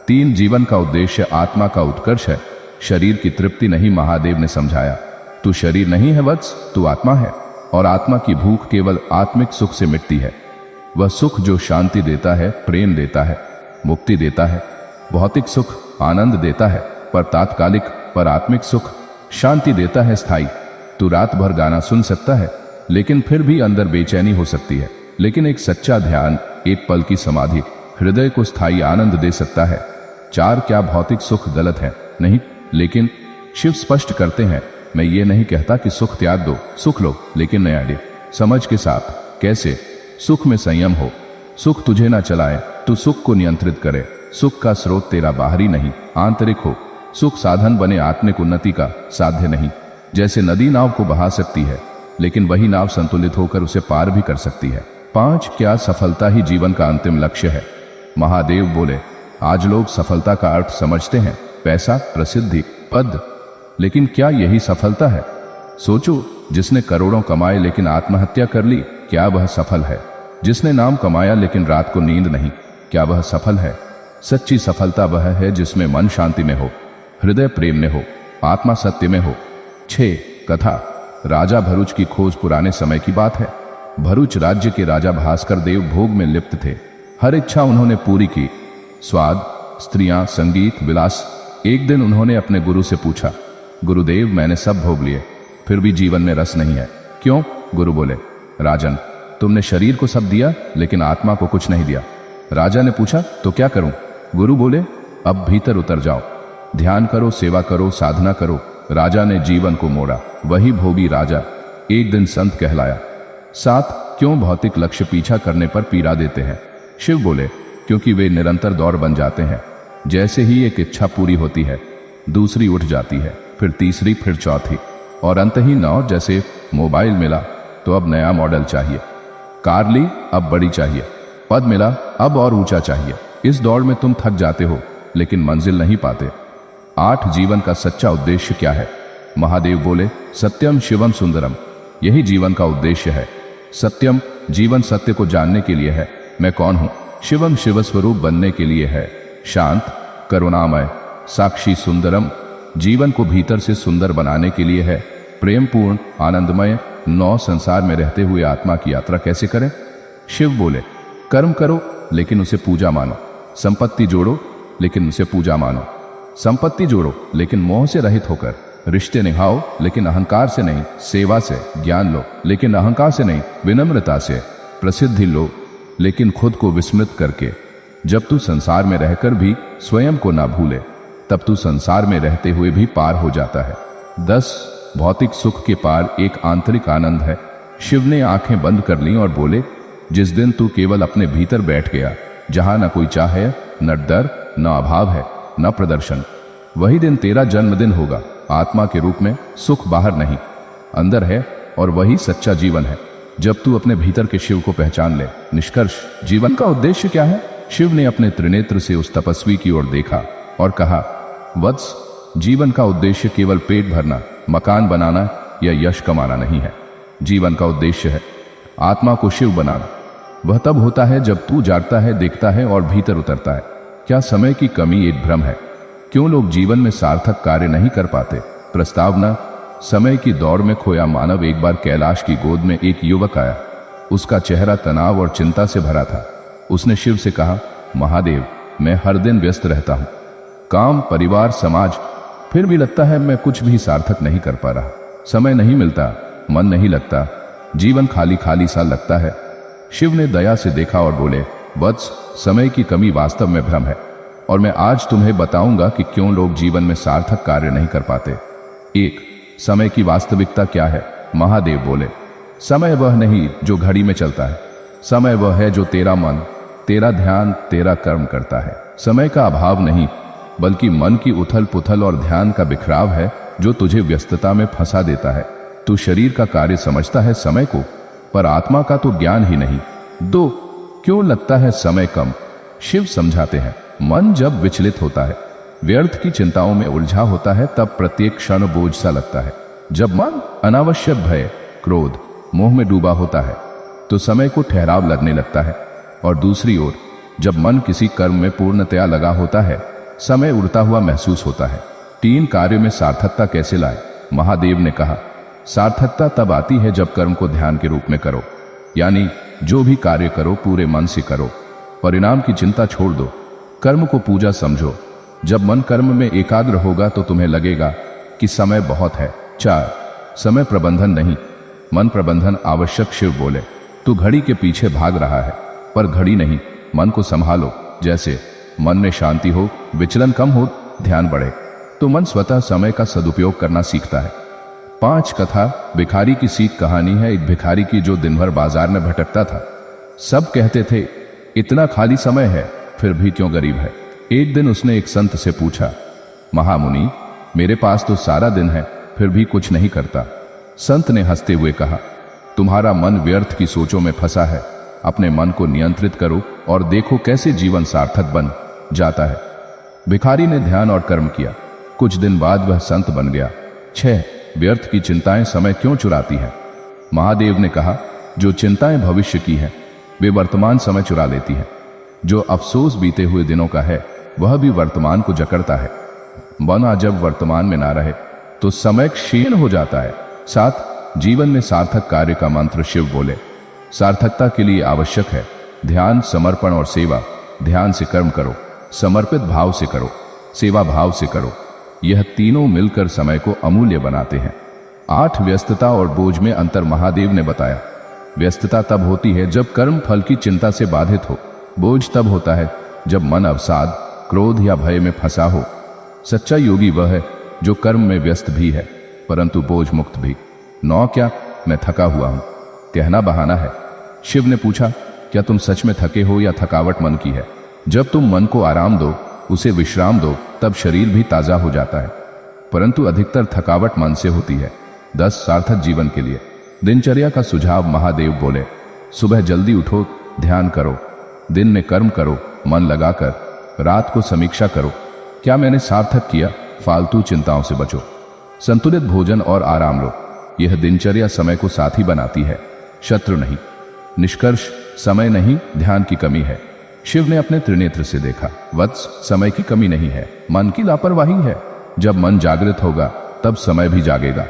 3, जीवन का उद्देश्य आत्मा का उत्कर्ष है, शरीर की तृप्ति नहीं। महादेव ने समझाया, तू शरीर नहीं है वत्स, तू आत्मा है, और आत्मा की भूख केवल आत्मिक सुख से मिटती है। वह सुख जो शांति देता है, प्रेम देता है, मुक्ति देता है। भौतिक सुख आनंद देता है पर तात्कालिक, पर आत्मिक सुख शांति देता है, स्थायी। तू रात भर गाना सुन सकता है लेकिन फिर भी अंदर बेचैनी हो सकती है, लेकिन एक सच्चा ध्यान, एक पल की समाधि हृदय को स्थायी आनंद दे सकता है। 4, क्या भौतिक सुख गलत है? नहीं, लेकिन शिव स्पष्ट करते हैं, मैं ये नहीं कहता कि सुख त्याग दो, सुख लो, लेकिन नया दे, समझ के साथ। कैसे? सुख में संयम हो, सुख तुझे ना चलाए, तू सुख को नियंत्रित करे। सुख का स्रोत तेरा बाहरी नहीं, आंतरिक हो। सुख साधन बने, आत्मिक उन्नति का साध्य नहीं। जैसे नदी नाव को बहा सकती है, लेकिन वही नाव संतुलित होकर उसे पार भी कर सकती है। 5, क्या सफलता ही जीवन का अंतिम लक्ष्य है? महादेव बोले, आज लोग सफलता का अर्थ समझते हैं, पैसा, प्रसिद्धि, पद, लेकिन क्या यही सफलता है? सोचो, जिसने करोड़ों कमाए लेकिन आत्महत्या कर ली, क्या वह सफल है? जिसने नाम कमाया लेकिन रात को नींद नहीं, क्या वह सफल है? सच्ची सफलता वह है जिसमें मन शांति में हो, हृदय प्रेम में हो, आत्मा सत्य में हो। 6, कथा, राजा भरूच की खोज पुराने समय की बात है। भरूच राज्य के राजा भास्कर देव भोग में लिप्त थे, हर इच्छा उन्होंने पूरी की, स्वाद, स्त्रियां, संगीत, विलास। एक दिन उन्होंने अपने गुरु से पूछा, गुरुदेव, मैंने सब भोग लिए, फिर भी जीवन में रस नहीं है, क्यों? गुरु बोले, राजन, तुमने शरीर को सब दिया लेकिन आत्मा को कुछ नहीं दिया। राजा ने पूछा, तो क्या करूं? गुरु बोले, अब भीतर उतर जाओ, ध्यान करो, सेवा करो, साधना करो। राजा ने जीवन को मोड़ा, वही भोगी राजा एक दिन संत कहलाया। 7, क्यों भौतिक लक्ष्य पीछा करने पर पीड़ा देते हैं? शिव बोले, क्योंकि वे निरंतर दौड़ बन जाते हैं। जैसे ही एक इच्छा पूरी होती है, दूसरी उठ जाती है, फिर तीसरी, फिर चौथी। और अंतहीन न, जैसे मोबाइल मिला तो अब नया मॉडल चाहिए, कार ली अब बड़ी चाहिए, पद मिला अब और ऊंचा चाहिए। इस दौड़ में तुम थक जाते हो लेकिन मंजिल नहीं पाते। 8 जीवन का सच्चा उद्देश्य क्या है? महादेव बोले, सत्यम शिवम सुंदरम। यही जीवन का उद्देश्य है। सत्यम जीवन सत्य को जानने के लिए है, मैं कौन हूं। शिवम शिव स्वरूप बनने के लिए है। शांत, करुणामय, साक्षी, सुंदरम जीवन को भीतर से सुंदर बनाने के लिए है। प्रेमपूर्ण, आनंदमय, 9 संसार में रहते हुए आत्मा की यात्रा कैसे करें? शिव बोले, कर्म करो लेकिन उसे पूजा मानो। संपत्ति जोड़ो लेकिन उसे पूजा मानो। संपत्ति जोड़ो लेकिन मोह से रहित होकर। रिश्ते निभाओ लेकिन अहंकार से नहीं। सेवा से। ज्ञान लो लेकिन अहंकार से नहीं, विनम्रता से। प्रसिद्धि लो लेकिन खुद को विस्मृत करके। जब तू संसार में रहकर भी स्वयं को ना भूले तब तू संसार में रहते हुए भी पार हो जाता है। 10 भौतिक सुख के पार एक आंतरिक आनंद है। शिव ने आंखें बंद कर लीं और बोले, जिस दिन तू केवल अपने भीतर बैठ गया, जहां न कोई चाह है, न डर, न अभाव है, न प्रदर्शन, वही दिन तेरा जन्मदिन होगा। आत्मा के रूप में सुख बाहर नहीं, अंदर है, और वही सच्चा जीवन है जब तू अपने भीतर के शिव को पहचान ले। निष्कर्ष, जीवन का उद्देश्य क्या है? शिव ने अपने त्रिनेत्र से उस तपस्वी की ओर देखा और कहा, वत्स, जीवन का उद्देश्य केवल पेट भरना, मकान बनाना या यश कमाना नहीं है। जीवन का उद्देश्य है आत्मा को शिव बनाना। वह तब होता है जब तू जागता है, देखता है और भीतर उतरता है। क्या समय की कमी एक भ्रम है? क्यों लोग जीवन में सार्थक कार्य नहीं कर पाते? प्रस्तावना, समय की दौड़ में खोया मानव। एक बार कैलाश की गोद में एक युवक आया। उसका चेहरा तनाव और चिंता से भरा था। उसने शिव से कहा, महादेव, मैं हर दिन व्यस्त रहता हूं, काम, परिवार, समाज, फिर भी लगता है मैं कुछ भी सार्थक नहीं कर पा रहा। समय नहीं मिलता, मन नहीं लगता, जीवन खाली खाली सा लगता है। शिव ने दया से देखा और बोले, वत्स, समय की कमी वास्तव में भ्रम है, और मैं आज तुम्हें बताऊंगा कि क्यों लोग जीवन में सार्थक कार्य नहीं कर पाते। 1. समय की वास्तविकता क्या है? महादेव बोले, समय वह नहीं जो घड़ी में चलता है। समय वह है जो तेरा मन, तेरा ध्यान, तेरा कर्म करता है। समय का अभाव नहीं, बल्कि मन की उथल पुथल और ध्यान का बिखराव है जो तुझे व्यस्तता में फंसा देता है। तू शरीर का कार्य समझता है समय को, पर आत्मा का तो ज्ञान ही नहीं। 2. क्यों लगता है समय कम? शिव समझाते हैं, मन जब विचलित होता है, व्यर्थ की चिंताओं में उलझा होता है, तब प्रत्येक क्षण बोझ सा लगता है। जब मन अनावश्यक भय, क्रोध, मोह में डूबा होता है तो समय को ठहराव लगने लगता है। और दूसरी ओर, जब मन किसी कर्म में पूर्णतया लगा होता है, समय उड़ता हुआ महसूस होता है। 3 कार्यों में सार्थकता कैसे लाए? महादेव ने कहा, सार्थकता तब आती है जब कर्म को ध्यान के रूप में करो, यानी जो भी कार्य करो पूरे मन से करो। परिणाम की चिंता छोड़ दो, कर्म को पूजा समझो। जब मन कर्म में एकाग्र होगा तो तुम्हें लगेगा कि समय बहुत है। 4. समय प्रबंधन नहीं, मन प्रबंधन आवश्यक। शिव बोले, तू घड़ी के पीछे भाग रहा है, पर घड़ी नहीं, मन को संभालो। जैसे मन में शांति हो, विचलन कम हो, ध्यान बढ़े, तो मन स्वतः समय का सदुपयोग करना सीखता है। 5. कथा, भिखारी की सीख कहानी है। एक भिखारी की जो दिन भर बाजार में भटकता था। सब कहते थे, इतना खाली समय है, फिर भी क्यों गरीब है। एक दिन उसने एक संत से पूछा, महामुनि, मेरे पास तो सारा दिन है, फिर भी कुछ नहीं करता। संत ने हंसते हुए कहा, तुम्हारा मन व्यर्थ की सोचों में फंसा है। अपने मन को नियंत्रित करो और देखो कैसे जीवन सार्थक बन जाता है। भिखारी ने ध्यान और कर्म किया। कुछ दिन बाद वह संत बन गया। 6. व्यर्थ की चिंताएं समय क्यों चुराती हैं? महादेव ने कहा, जो चिंताएं भविष्य की हैं, वे वर्तमान समय चुरा लेती हैं। जो अफसोस बीते हुए दिनों का है, वह भी वर्तमान को जकड़ता है। मन जब वर्तमान में ना रहे तो समय क्षीण हो जाता है। 7. जीवन में सार्थक कार्य का मंत्र। शिव बोले, सार्थकता के लिए आवश्यक है ध्यान, समर्पण और सेवा। ध्यान से कर्म करो, समर्पित भाव से करो, सेवा भाव से करो। यह तीनों मिलकर समय को अमूल्य बनाते हैं। 8. व्यस्तता और बोझ में अंतर। महादेव ने बताया, व्यस्तता तब होती है जब कर्म फल की चिंता से बाधित हो। बोझ तब होता है जब मन अवसाद, क्रोध या भय में फंसा हो। सच्चा योगी वह है जो कर्म में व्यस्त भी है, परंतु बोझ मुक्त भी। 9. क्या मैं थका हुआ हूं, कहना बहाना है। शिव ने पूछा, क्या तुम सच में थके हो या थकावट मन की है? जब तुम मन को आराम दो, उसे विश्राम दो, तब शरीर भी ताजा हो जाता है, परंतु अधिकतर थकावट मन से होती है। 10 सार्थक जीवन के लिए दिनचर्या का सुझाव। महादेव बोले, सुबह जल्दी उठो, ध्यान करो, दिन में कर्म करो मन लगाकर, रात को समीक्षा करो, क्या मैंने सार्थक किया। फालतू चिंताओं से बचो, संतुलित भोजन और आराम लो। यह दिनचर्या समय को साथी बनाती है, शत्रु नहीं। निष्कर्ष, समय नहीं, ध्यान की कमी है। शिव ने अपने त्रिनेत्र से देखा, वत्स, समय की कमी नहीं है, मन की लापरवाही है। जब मन जागृत होगा तब समय भी जागेगा।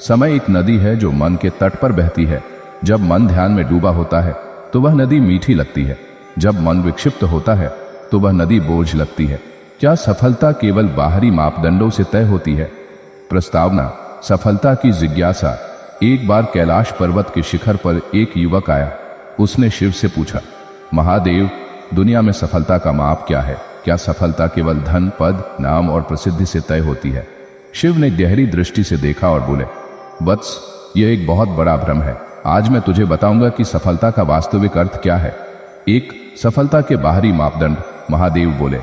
समय एक नदी है जो मन के तट पर बहती है। जब मन ध्यान में डूबा होता है तो वह नदी मीठी लगती है, जब मन विक्षिप्त होता है तो वह नदी बोझ लगती है। क्या सफलता केवल बाहरी मापदंडों से तय होती है? प्रस्तावना, सफलता की जिज्ञासा। एक बार कैलाश पर्वत के शिखर पर एक युवक आया। उसने शिव से पूछा, महादेव, दुनिया में सफलता का माप क्या है? क्या सफलता केवल धन, पद, नाम और प्रसिद्धि से तय होती है? शिव ने गहरी दृष्टि से देखा और बोले, वत्स, यह एक बहुत बड़ा भ्रम है। आज मैं तुझे बताऊंगा कि सफलता का वास्तविक अर्थ क्या है। एक, सफलता के बाहरी मापदंड। महादेव बोले,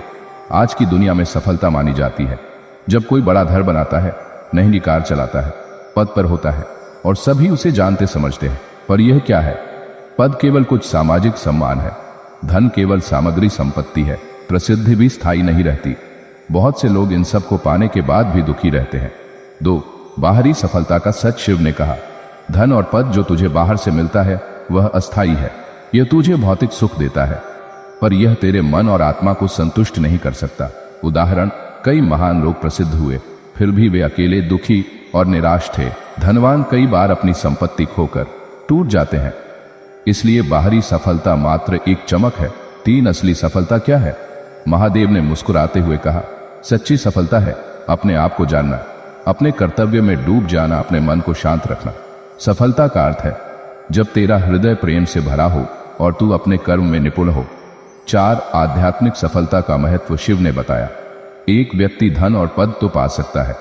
आज की दुनिया में सफलता मानी जाती है जब कोई बड़ा घर बनाता है, महंगी कार चलाता है, पद पर होता है और सभी उसे जानते समझते हैं। पर यह क्या है? पद केवल कुछ सामाजिक सम्मान है, धन केवल सामग्री संपत्ति है, प्रसिद्धि भी स्थायी नहीं रहती। बहुत से लोग इन सब को पाने के बाद भी दुखी रहते हैं। 2, बाहरी सफलता का सच। शिव ने कहा, धन और पद जो तुझे बाहर से मिलता है वह अस्थायी है, यह तुझे भौतिक सुख देता है, पर यह तेरे मन और आत्मा को संतुष्ट नहीं कर सकता। उदाहरण, कई महान लोग प्रसिद्ध हुए, फिर भी वे अकेले, दुखी और निराश थे। धनवान कई बार अपनी संपत्ति खोकर टूट जाते हैं। इसलिए बाहरी सफलता मात्र एक चमक है। 3, असली सफलता क्या है? महादेव ने मुस्कुराते हुए कहा, सच्ची सफलता है अपने आप को जानना, अपने कर्तव्य में डूब जाना, अपने मन को शांत रखना। सफलता का अर्थ है जब तेरा हृदय प्रेम से भरा हो और तू अपने कर्म में निपुण हो। 4, आध्यात्मिक सफलता का महत्व शिव ने बताया। एक व्यक्ति धन और पद तो पा सकता है,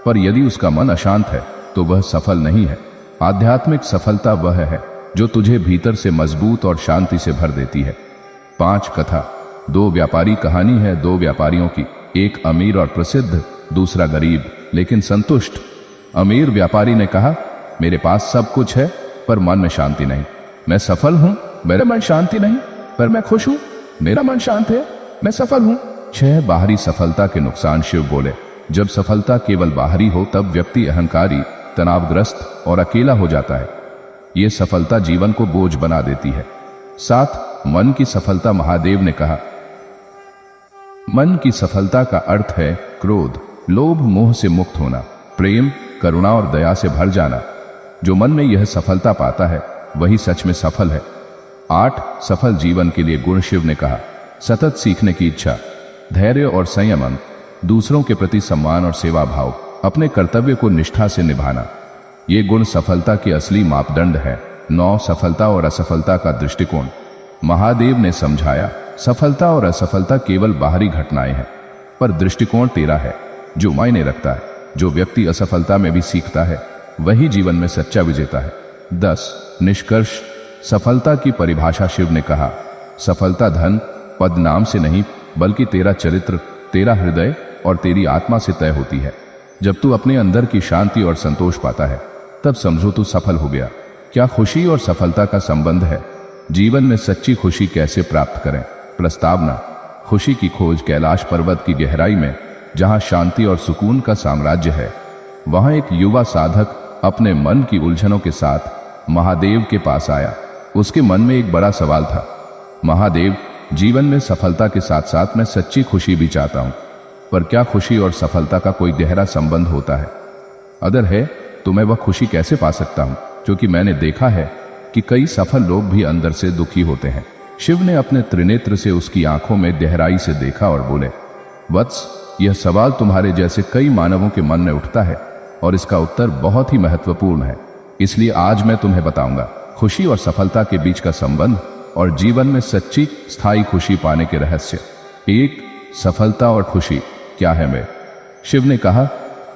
पर यदि उसका मन अशांत है तो वह सफल नहीं है। आध्यात्मिक सफलता वह है जो तुझे भीतर से मजबूत और शांति से भर देती है। 5, कथा। 2 व्यापारी कहानी है, 2 व्यापारियों की, एक अमीर और प्रसिद्ध, दूसरा गरीब लेकिन संतुष्ट। अमीर व्यापारी ने कहा, मेरे पास सब कुछ है पर मन में शांति नहीं। मैं सफल हूं, मेरा मन शांति नहीं, पर मैं खुश हूं, मेरा मन शांत है, मैं सफल हूं। 6, बाहरी सफलता के नुकसान। शिव बोले, जब सफलता केवल बाहरी हो तब व्यक्ति अहंकारी, तनावग्रस्त और अकेला हो जाता है। यह सफलता जीवन को बोझ बना देती है। 7, मन की सफलता। महादेव ने कहा, मन की सफलता का अर्थ है क्रोध, लोभ, मोह से मुक्त होना, प्रेम, करुणा और दया से भर जाना। जो मन में यह सफलता पाता है वही सच में सफल है। 8, सफल जीवन के लिए गुण। शिव ने कहा, सतत सीखने की इच्छा, धैर्य और संयमन, दूसरों के प्रति सम्मान और सेवा भाव, अपने कर्तव्य को निष्ठा से निभाना, ये गुण सफलता के असली मापदंड है। 9, सफलता और असफलता का दृष्टिकोण। महादेव ने समझाया, सफलता और असफलता केवल बाहरी घटनाएं हैं, पर दृष्टिकोण तेरा है जो मायने रखता है। जो व्यक्ति असफलता में भी सीखता है वही जीवन में सच्चा विजेता है। 10, निष्कर्ष। सफलता की परिभाषा। शिव ने कहा, सफलता धन, पद, नाम से नहीं बल्कि तेरा चरित्र, तेरा हृदय और तेरी आत्मा से तय होती है। जब तू अपने अंदर की शांति और संतोष पाता है तब समझो तू सफल हो गया। क्या खुशी और सफलता का संबंध है? जीवन में सच्ची खुशी कैसे प्राप्त करें? प्रस्तावना, खुशी की खोज। कैलाश पर्वत की गहराई में जहां शांति और सुकून का साम्राज्य है, वहां एक युवा साधक अपने मन की उलझनों के साथ महादेव के पास आया। उसके मन में एक बड़ा सवाल था, महादेव, जीवन में सफलता के साथ साथ मैं सच्ची खुशी भी चाहता हूं, पर क्या खुशी और सफलता का कोई गहरा संबंध होता है? अगर है तो मैं वह खुशी कैसे पा सकता हूं? क्योंकि मैंने देखा है कि कई सफल लोग भी अंदर से दुखी होते हैं। शिव ने अपने त्रिनेत्र से उसकी आंखों में गहराई से देखा और बोले, वत्स, यह सवाल तुम्हारे जैसे कई मानवों के मन में उठता है और इसका उत्तर बहुत ही महत्वपूर्ण है। इसलिए आज मैं तुम्हें बताऊंगा खुशी और सफलता के बीच का संबंध और जीवन में सच्ची स्थायी खुशी पाने के रहस्य। 1, सफलता और खुशी क्या है? मैं शिव ने कहा,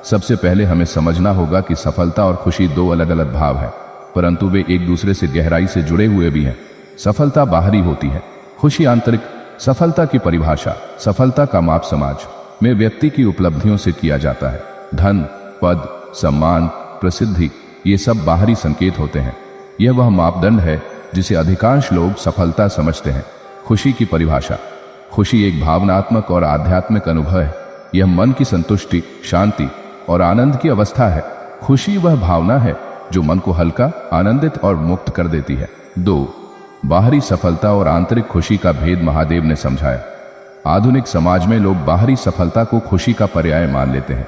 सबसे पहले हमें समझना होगा कि सफलता और खुशी 2 अलग अलग भाव हैं, परंतु वे एक दूसरे से गहराई से जुड़े हुए भी हैं। सफलता बाहरी होती है, खुशी आंतरिक। सफलता की परिभाषा। सफलता का माप समाज में व्यक्ति की उपलब्धियों से किया जाता है। धन, पद, सम्मान, प्रसिद्धि, ये सब बाहरी संकेत होते हैं। यह वह मापदंड है जिसे अधिकांश लोग सफलता समझते हैं। खुशी की परिभाषा। खुशी एक भावनात्मक और आध्यात्मिक अनुभव है। यह मन की संतुष्टि, शांति और आनंद की अवस्था है। खुशी वह भावना है जो मन को हल्का, आनंदित और मुक्त कर देती है। 2. बाहरी सफलता और आंतरिक खुशी का भेद महादेव ने समझाया। आधुनिक समाज में लोग बाहरी सफलता को खुशी का पर्याय मान लेते हैं।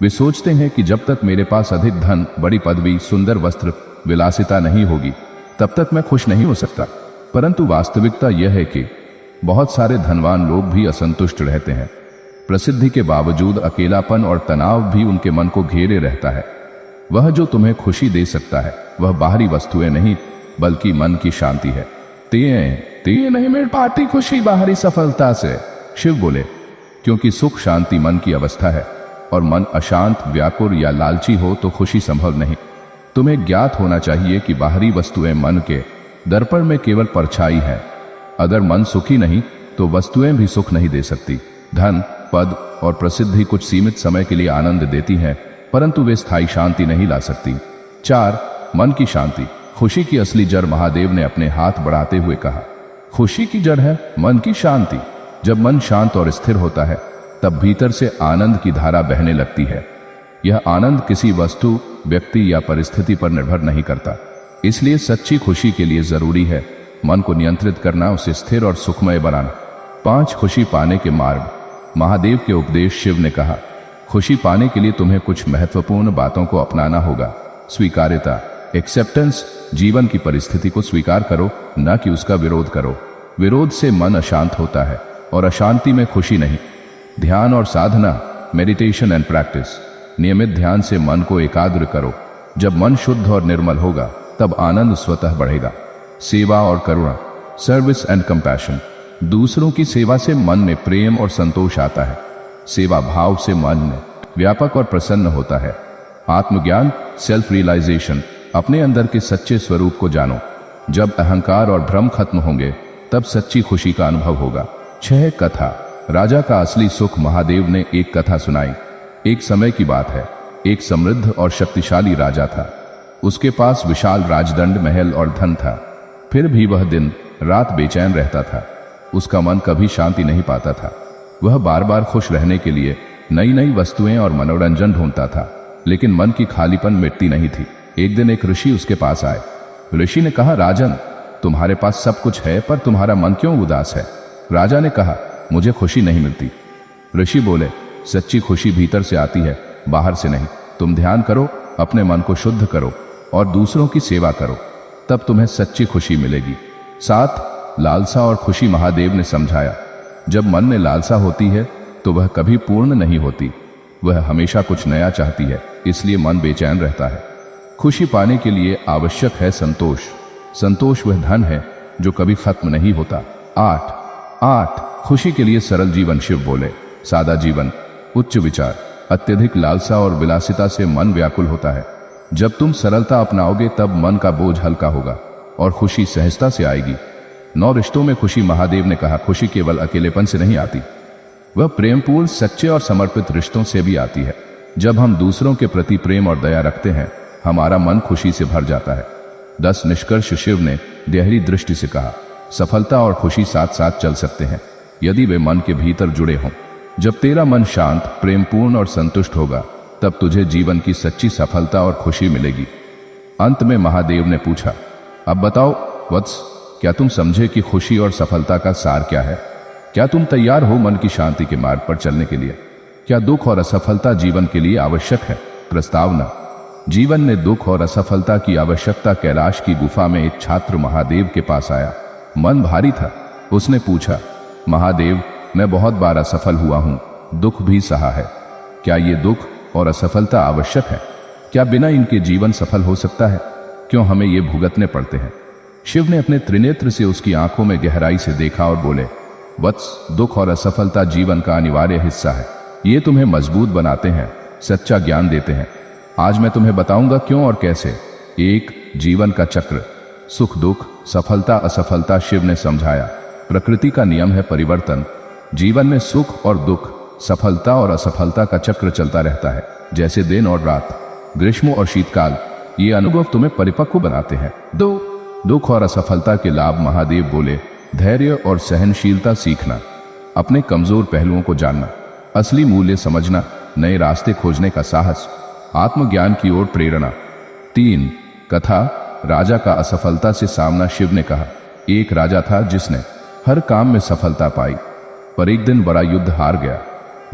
वे सोचते हैं कि जब तक मेरे पास अधिक धन, बड़ी पदवी, सुंदर वस्त्र, विलासिता नहीं होगी, तब तक मैं खुश नहीं हो सकता। परंतु वास्तविकता यह है कि बहुत सारे धनवान लोग भी असंतुष्ट रहते हैं। प्रसिद्धि के बावजूद अकेलापन और तनाव भी उनके मन को घेरे रहता है। वह जो तुम्हें खुशी दे सकता है वह बाहरी वस्तुएं नहीं, बल्कि मन की शांति है। ते नहीं मिल पाती खुशी बाहरी सफलता से, शिव बोले, क्योंकि सुख शांति मन की अवस्था है और मन अशांत, व्याकुल या लालची हो तो खुशी संभव नहीं। तुम्हें ज्ञात होना चाहिए कि बाहरी वस्तुएं मन के दर्पण में केवल परछाई है। अगर मन सुखी नहीं तो वस्तुएं भी सुख नहीं दे सकती। धन, पद और प्रसिद्धि कुछ सीमित समय के लिए आनंद देती हैं, परंतु वे स्थायी शांति नहीं ला सकती। 4. मन की शांति। खुशी की असली जड़ महादेव ने अपने हाथ बढ़ाते हुए कहा, खुशी की जड़ है मन की शांति। जब मन शांत और स्थिर होता है तब भीतर से आनंद की धारा बहने लगती है। यह आनंद किसी वस्तु, व्यक्ति या परिस्थिति पर निर्भर नहीं करता। इसलिए सच्ची खुशी के लिए जरूरी है मन को नियंत्रित करना, उसे स्थिर और सुखमय बनाना। 5. खुशी पाने के मार्ग। महादेव के उपदेश। शिव ने कहा, खुशी पाने के लिए तुम्हें कुछ महत्वपूर्ण बातों को अपनाना होगा। स्वीकार्यता, एक्सेप्टेंस। जीवन की परिस्थिति को स्वीकार करो, न कि उसका विरोध करो। विरोध से मन अशांत होता है और अशांति में खुशी नहीं। ध्यान और साधना, मेडिटेशन एंड प्रैक्टिस। नियमित ध्यान से मन को एकाग्र करो। जब मन शुद्ध और निर्मल होगा तब आनंद स्वतः बढ़ेगा। सेवा और करुणा, सर्विस एंड कंपैशन। दूसरों की सेवा से मन में प्रेम और संतोष आता है। सेवा भाव से मन में व्यापक और प्रसन्न होता है। आत्मज्ञान, सेल्फ रियलाइजेशन। अपने अंदर के सच्चे स्वरूप को जानो। जब अहंकार और भ्रम खत्म होंगे तब सच्ची खुशी का अनुभव होगा। 6. कथा। राजा का असली सुख। महादेव ने एक कथा सुनाई। एक समय की बात है, एक समृद्ध और शक्तिशाली राजा था। उसके पास विशाल राजदंड, महल और धन था। फिर भी वह दिन रात बेचैन रहता था। उसका मन कभी शांति नहीं पाता था। वह बार बार खुश रहने के लिए नई नई वस्तुएं और मनोरंजन ढूंढता था, लेकिन मन की खालीपन मिटती नहीं थी। एक दिन एक ऋषि उसके पास आए। ऋषि ने कहा, राजन, तुम्हारे पास सब कुछ है पर तुम्हारा मन क्यों उदास है? राजा ने कहा, मुझे खुशी नहीं मिलती। ऋषि बोले, सच्ची खुशी भीतर से आती है, बाहर से नहीं। तुम ध्यान करो, अपने मन को शुद्ध करो और दूसरों की सेवा करो, तब तुम्हें सच्ची खुशी मिलेगी। 7. लालसा और खुशी। महादेव ने समझाया, जब मन में लालसा होती है तो वह कभी पूर्ण नहीं होती। वह हमेशा कुछ नया चाहती है, इसलिए मन बेचैन रहता है। खुशी पाने के लिए आवश्यक है संतोष। संतोष वह धन है जो कभी खत्म नहीं होता। 8. खुशी के लिए सरल जीवन। शिव बोले, सादा जीवन, उच्च विचार। अत्यधिक लालसा और विलासिता से मन व्याकुल होता है। जब तुम सरलता अपनाओगे तब मन का बोझ हल्का होगा और खुशी सहजता से आएगी। 9. रिश्तों में खुशी। महादेव ने कहा, खुशी केवल अकेलेपन से नहीं आती, वह प्रेमपूर्ण, सच्चे और समर्पित रिश्तों से भी आती है। जब हम दूसरों के प्रति प्रेम और दया रखते हैं, हमारा मन खुशी से भर जाता है। 10. निष्कर्ष। शिव ने गहरी दृष्टि से कहा, सफलता और खुशी साथ साथ चल सकते हैं यदि वे मन के भीतर जुड़े हों। जब तेरा मन शांत, प्रेमपूर्ण और संतुष्ट होगा तब तुझे जीवन की सच्ची सफलता और खुशी मिलेगी। अंत में महादेव ने पूछा, अब बताओ वत्स, क्या तुम समझे कि खुशी और सफलता का सार क्या है? क्या तुम तैयार हो मन की शांति के मार्ग पर चलने के लिए? क्या दुख और असफलता जीवन के लिए आवश्यक है? प्रस्तावना। जीवन में दुख और असफलता की आवश्यकता। कैलाश की गुफा में एक छात्र महादेव के पास आया। मन भारी था। उसने पूछा, महादेव, मैं बहुत बार असफल हुआ हूं, दुख भी सहा है। क्या ये दुख और असफलता आवश्यक है? क्या बिना इनके जीवन सफल हो सकता है? क्यों हमें ये भुगतने पड़ते हैं? शिव ने अपने त्रिनेत्र से उसकी आंखों में गहराई से देखा और बोले, वत्स, दुख और असफलता जीवन का अनिवार्य हिस्सा है। ये तुम्हें मजबूत बनाते हैं, सच्चा ज्ञान देते हैं। आज मैं तुम्हें बताऊंगा क्यों और कैसे। 1. जीवन का चक्र। सुख दुख, सफलता असफलता। शिव ने समझाया, प्रकृति का नियम है परिवर्तन। जीवन में सुख और दुख, सफलता और असफलता का चक्र चलता रहता है, जैसे दिन और रात। ग्रीष्म और शीतकाल, ये अनुभव तुम्हें परिपक्व बनाते हैं। दुख और असफलता के लाभ। महादेव बोले, धैर्य और सहनशीलता सीखना, अपने कमजोर पहलुओं को जानना, असली मूल्य समझना, नए रास्ते खोजने का साहस, आत्मज्ञान की ओर प्रेरणा। 3 कथा, राजा का असफलता से सामना। शिव ने कहा, एक राजा था जिसने हर काम में सफलता पाई, पर एक दिन बड़ा युद्ध हार गया।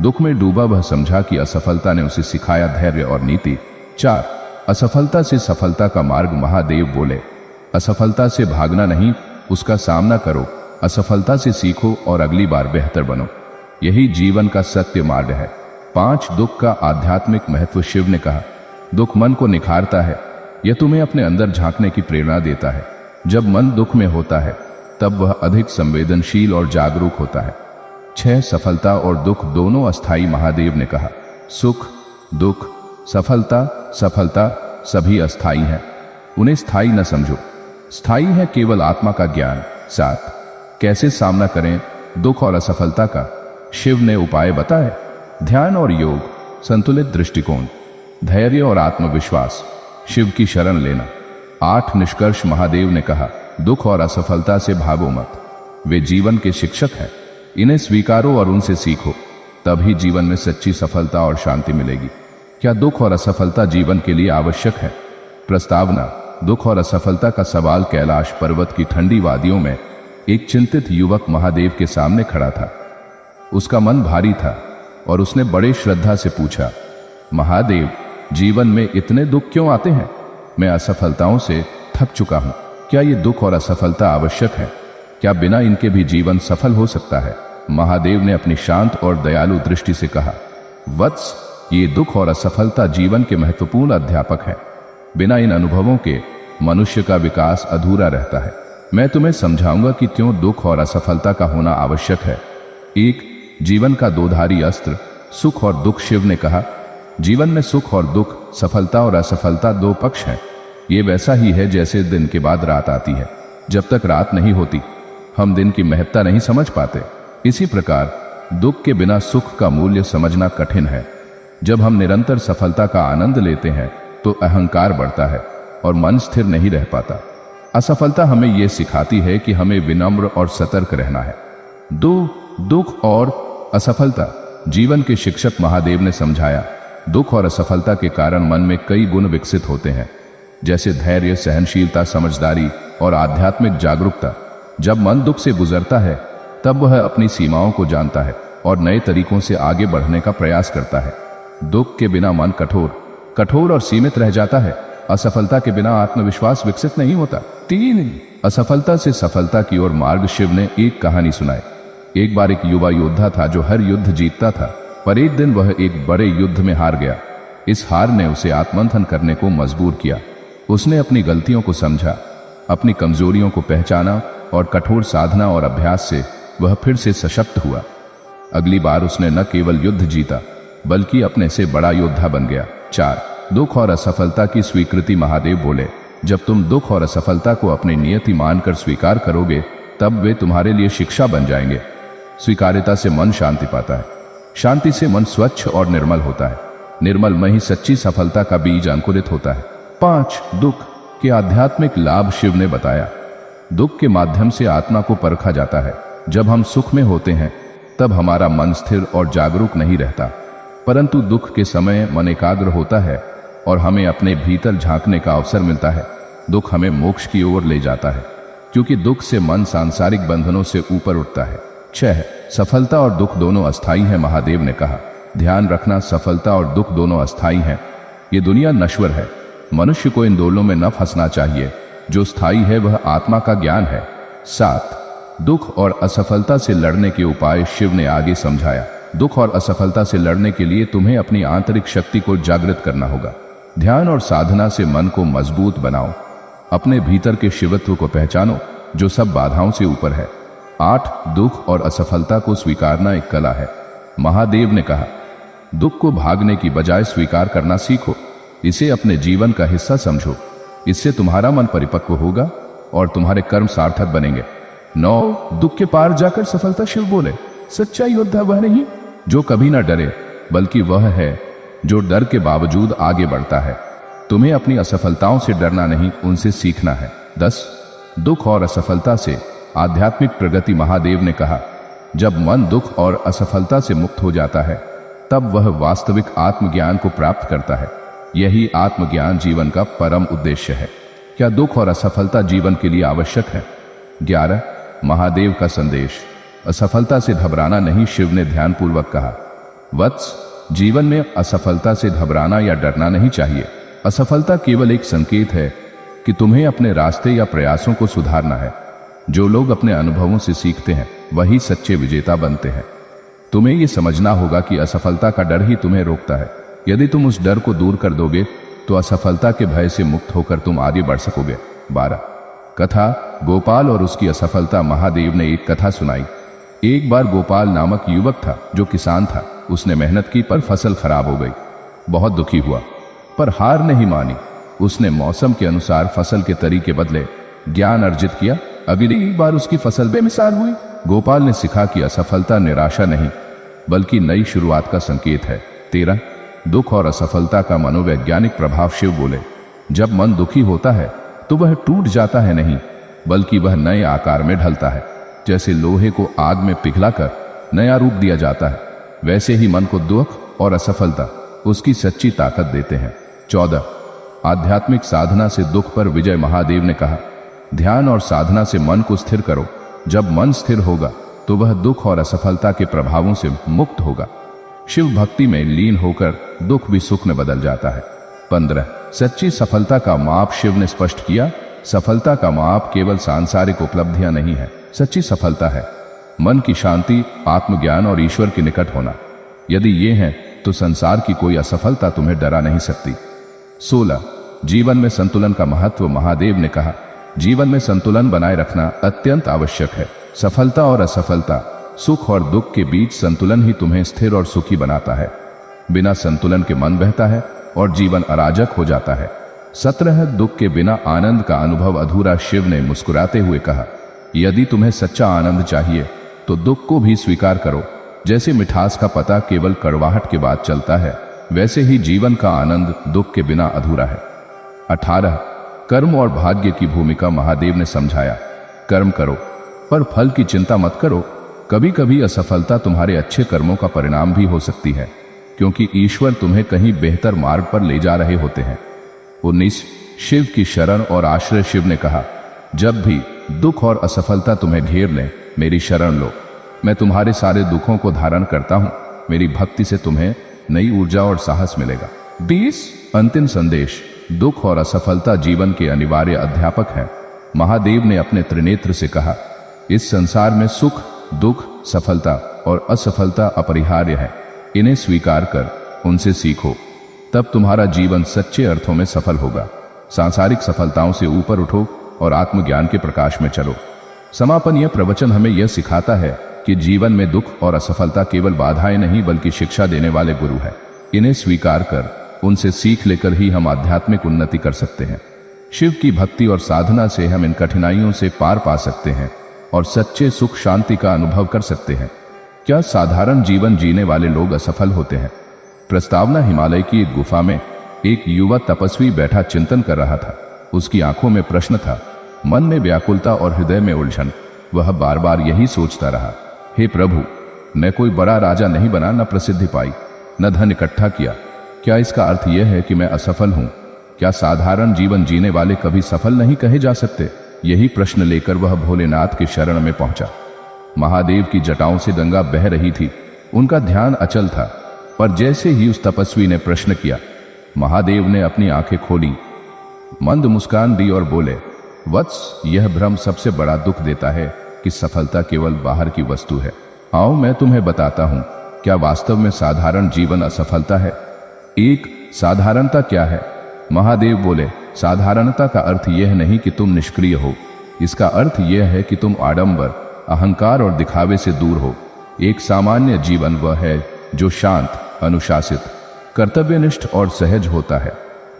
दुख में डूबा वह समझा कि असफलता ने उसे सिखाया धैर्य और नीति। 4 असफलता से सफलता का मार्ग। महादेव बोले, असफलता से भागना नहीं, उसका सामना करो, असफलता से सीखो और अगली बार बेहतर बनो। यही जीवन का सत्य मार्ग है। 5 दुख का आध्यात्मिक महत्व। शिव ने कहा, दुख मन को निखारता है, यह तुम्हें अपने अंदर झांकने की प्रेरणा देता है। जब मन दुख में होता है तब वह अधिक संवेदनशील और जागरूक होता है। 6 सफलता और दुख दोनों अस्थाई। महादेव ने कहा, सुख, दुख, सफलता सभी अस्थाई हैं, उन्हें स्थायी न समझो, स्थायी है केवल आत्मा का ज्ञान। 7 कैसे सामना करें दुख और असफलता का। शिव ने उपाय बताए, ध्यान और योग, संतुलित दृष्टिकोण, धैर्य और आत्मविश्वास, शिव की शरण लेना। 8 निष्कर्ष। महादेव ने कहा, दुख और असफलता से भागो मत, वे जीवन के शिक्षक हैं, इन्हें स्वीकारो और उनसे सीखो, तभी जीवन में सच्ची सफलता और शांति मिलेगी। क्या दुख और असफलता जीवन के लिए आवश्यक है? प्रस्तावना, दुख और असफलता का सवाल। कैलाश पर्वत की ठंडी वादियों में एक चिंतित युवक महादेव के सामने खड़ा था। उसका मन भारी था और उसने बड़े श्रद्धा से पूछा, महादेव, जीवन में इतने दुख क्यों आते हैं? मैं असफलताओं से थक चुका हूं। क्या ये दुख और असफलता आवश्यक है? क्या बिना इनके भी जीवन सफल हो सकता है? महादेव ने अपनी शांत और दयालु दृष्टि से कहा, वत्स, ये दुख और असफलता जीवन के महत्वपूर्ण अध्यापक हैं। बिना इन अनुभवों के मनुष्य का विकास अधूरा रहता है। मैं तुम्हें समझाऊंगा कि क्यों दुख और असफलता का होना आवश्यक है। 1 जीवन का दोधारी अस्त्र, सुख और दुख। शिव ने कहा, जीवन में सुख और दुख, सफलता और असफलता 2 पक्ष हैं। ये वैसा ही है जैसे दिन के बाद रात आती है। जब तक रात नहीं होती हम दिन की महत्ता नहीं समझ पाते। इसी प्रकार दुख के बिना सुख का मूल्य समझना कठिन है। जब हम निरंतर सफलता का आनंद लेते हैं तो अहंकार बढ़ता है और मन स्थिर नहीं रह पाता। असफलता हमें यह सिखाती है कि हमें विनम्र और सतर्क रहना है। दुख और असफलता जीवन के शिक्षक। महादेव ने समझाया, दुख और असफलता के कारण मन में कई गुण विकसित होते हैं, जैसे धैर्य, सहनशीलता, समझदारी और आध्यात्मिक जागरूकता। जब मन दुख से गुजरता है तब वह अपनी सीमाओं को जानता है और नए तरीकों से आगे बढ़ने का प्रयास करता है। दुख के बिना मन कठोर और सीमित रह जाता है। असफलता के बिना आत्मविश्वास विकसित नहीं होता। 3 असफलता से सफलता की ओर मार्ग। शिव ने एक कहानी सुनाई। एक बार एक युवा योद्धा था जो हर युद्ध जीतता था, पर एक दिन वह एक बड़े युद्ध में हार गया। इस हार ने उसे आत्ममंथन करने को मजबूर किया। उसने अपनी गलतियों को समझा, अपनी कमजोरियों को पहचाना और कठोर साधना और अभ्यास से वह फिर से सशक्त हुआ। अगली बार उसने न केवल युद्ध जीता बल्कि अपने से बड़ा योद्धा बन गया। 4 दुख और असफलता की स्वीकृति। महादेव बोले, जब तुम दुख और असफलता को अपनी नियति मानकर स्वीकार करोगे तब वे तुम्हारे लिए शिक्षा बन जाएंगे। स्वीकार्यता से मन शांति पाता है, शांति से मन स्वच्छ और निर्मल होता है, निर्मल में ही सच्ची सफलता का बीज अंकुरित होता है। 5 दुख के आध्यात्मिक लाभ। शिव ने बताया, दुख के माध्यम से आत्मा को परखा जाता है। जब हम सुख में होते हैं तब हमारा मन स्थिर और जागरूक नहीं रहता, परंतु दुख के समय मन एकाग्र होता है और हमें अपने भीतर झांकने का अवसर मिलता है। दुख हमें मोक्ष की ओर ले जाता है, क्योंकि दुख से मन सांसारिक बंधनों से ऊपर उठता है। 6 सफलता और दुख दोनों अस्थायी हैं। महादेव ने कहा, ध्यान रखना, सफलता और दुख दोनों अस्थायी हैं। ये दुनिया नश्वर है, मनुष्य को इन दोनों में न फंसना चाहिए। जो स्थायी है वह आत्मा का ज्ञान है। 7 दुख और असफलता से लड़ने के उपाय। शिव ने आगे समझाया, दुख और असफलता से लड़ने के लिए तुम्हें अपनी आंतरिक शक्ति को जागृत करना होगा। ध्यान और साधना से मन को मजबूत बनाओ, अपने भीतर के शिवत्व को पहचानो जो सब बाधाओं से ऊपर है। 8 दुख और असफलता को स्वीकारना एक कला है। महादेव ने कहा, दुख को भागने की बजाय स्वीकार करना सीखो, इसे अपने जीवन का हिस्सा समझो। इससे तुम्हारा मन परिपक्व होगा और तुम्हारे कर्म सार्थक बनेंगे। 9 दुख के पार जाकर सफलता। शिव बोले, सच्चा योद्धा वह नहीं जो कभी ना डरे, बल्कि वह है जो डर के बावजूद आगे बढ़ता है। तुम्हें अपनी असफलताओं से डरना नहीं, उनसे सीखना है। 10 दुख और असफलता से आध्यात्मिक प्रगति। महादेव ने कहा, जब मन दुख और असफलता से मुक्त हो जाता है तब वह वास्तविक आत्मज्ञान को प्राप्त करता है। यही आत्मज्ञान जीवन का परम उद्देश्य है। क्या दुख और असफलता जीवन के लिए आवश्यक है? 11 महादेव का संदेश। असफलता से घबराना नहीं, शिव ने ध्यानपूर्वक कहा। वत्स, जीवन में असफलता से घबराना या डरना नहीं चाहिए। असफलता केवल एक संकेत है कि तुम्हें अपने रास्ते या प्रयासों को सुधारना है। जो लोग अपने अनुभवों से सीखते हैं वही सच्चे विजेता बनते हैं। तुम्हें यह समझना होगा कि असफलता का डर ही तुम्हें रोकता है। यदि तुम उस डर को दूर कर दोगे तो असफलता के भय से मुक्त होकर तुम आगे बढ़ सकोगे। 12 कथा, गोपाल और उसकी असफलता। महादेव ने एक कथा सुनाई। एक बार गोपाल नामक युवक था जो किसान था। उसने मेहनत की पर फसल खराब हो गई। बहुत दुखी हुआ पर हार नहीं मानी। उसने मौसम के अनुसार फसल के तरीके बदले, ज्ञान अर्जित किया। अगली बार उसकी फसल बेमिसाल हुई। गोपाल ने सीखा कि असफलता निराशा नहीं बल्कि नई शुरुआत का संकेत है। 13 दुख और असफलता का मनोवैज्ञानिक प्रभाव। शिव बोले, जब मन दुखी होता है तो वह टूट जाता है नहीं बल्कि वह नए आकार में ढलता है। जैसे लोहे को आग में पिघलाकर नया रूप दिया जाता है, वैसे ही मन को दुख और असफलता उसकी सच्ची ताकत देते हैं। 14 आध्यात्मिक साधना से दुख पर विजय। महादेव ने कहा, ध्यान और साधना से मन को स्थिर करो। जब मन स्थिर होगा तो वह दुख और असफलता के प्रभावों से मुक्त होगा। शिव भक्ति में लीन होकर दुख भी सुख में बदल जाता है। 15 सच्ची सफलता का माप। शिव ने स्पष्ट किया, सफलता का माप केवल सांसारिक उपलब्धियां नहीं है। सच्ची सफलता है मन की शांति, आत्मज्ञान और ईश्वर के निकट होना। यदि ये है तो संसार की कोई असफलता तुम्हें डरा नहीं सकती। 16 जीवन में संतुलन का महत्व। महादेव ने कहा, जीवन में संतुलन बनाए रखना अत्यंत आवश्यक है। सफलता और असफलता, सुख और दुख के बीच संतुलन ही तुम्हें स्थिर और सुखी बनाता है। बिना संतुलन के मन बहता है और जीवन अराजक हो जाता है। 17 दुख के बिना आनंद का अनुभव अधूरा। शिव ने मुस्कुराते हुए कहा, यदि तुम्हें सच्चा आनंद चाहिए तो दुख को भी स्वीकार करो। जैसे मिठास का पता केवल कड़वाहट के बाद चलता है, वैसे ही जीवन का आनंद दुख के बिना अधूरा है। 18 कर्म और भाग्य की भूमिका। महादेव ने समझाया, कर्म करो पर फल की चिंता मत करो। कभी कभी असफलता तुम्हारे अच्छे कर्मों का परिणाम भी हो सकती है, क्योंकि ईश्वर तुम्हें कहीं बेहतर मार्ग पर ले जा रहे होते हैं। 19 शिव की शरण और आश्रय। शिव ने कहा, जब भी दुख और असफलता तुम्हें घेर लें, मेरी शरण लो। मैं तुम्हारे सारे दुखों को धारण करता हूं। मेरी भक्ति से तुम्हें नई ऊर्जा और साहस मिलेगा। 20 अंतिम संदेश। दुख और असफलता जीवन के अनिवार्य अध्यापक हैं। महादेव ने अपने त्रिनेत्र से कहा, इस संसार में सुख, दुख, सफलता और असफलता अपरिहार्य है। इन्हें स्वीकार कर उनसे सीखो, तब तुम्हारा जीवन सच्चे अर्थों में सफल होगा। सांसारिक सफलताओं से ऊपर उठो और आत्मज्ञान के प्रकाश में चलो। समापन। यह प्रवचन हमें यह सिखाता है कि जीवन में दुख और असफलता केवल बाधाएं नहीं बल्कि शिक्षा देने वाले गुरु हैं। इन्हें स्वीकार कर उनसे सीख लेकर ही हम आध्यात्मिक उन्नति कर सकते हैं। शिव की भक्ति और साधना से हम इन कठिनाइयों से पार पा सकते हैं और सच्चे सुख शांति का अनुभव कर सकते हैं। क्या साधारण जीवन जीने वाले लोग असफल होते हैं? प्रस्तावना। हिमालय की एक गुफा में एक युवा तपस्वी बैठा चिंतन कर रहा था। उसकी आंखों में प्रश्न था, मन में व्याकुलता और हृदय में उलझन। वह बार बार यही सोचता रहा, हे प्रभु, मैं कोई बड़ा राजा नहीं बना, न प्रसिद्धि पाई, न धन इकट्ठा किया। क्या इसका अर्थ यह है कि मैं असफल हूं? क्या साधारण जीवन जीने वाले कभी सफल नहीं कहे जा सकते? यही प्रश्न लेकर वह भोलेनाथ की शरण में पहुंचा। महादेव की जटाओं से गंगा बह रही थी। उनका ध्यान अचल था, पर जैसे ही उस तपस्वी ने प्रश्न किया, महादेव ने अपनी आंखें खोली, मंद मुस्कान दी और बोले, वत्स, यह भ्रम सबसे बड़ा दुख देता है कि सफलता केवल बाहर की वस्तु है। आओ मैं तुम्हें बताता हूं, क्या वास्तव में साधारण जीवन असफलता है? एक, साधारणता क्या है? महादेव बोले, साधारणता का अर्थ यह नहीं कि तुम निष्क्रिय हो। इसका अर्थ यह है कि तुम आडंबर, अहंकार और दिखावे से दूर हो। एक सामान्य जीवन वह है जो शांत, अनुशासित, कर्तव्यनिष्ठ और सहज होता है।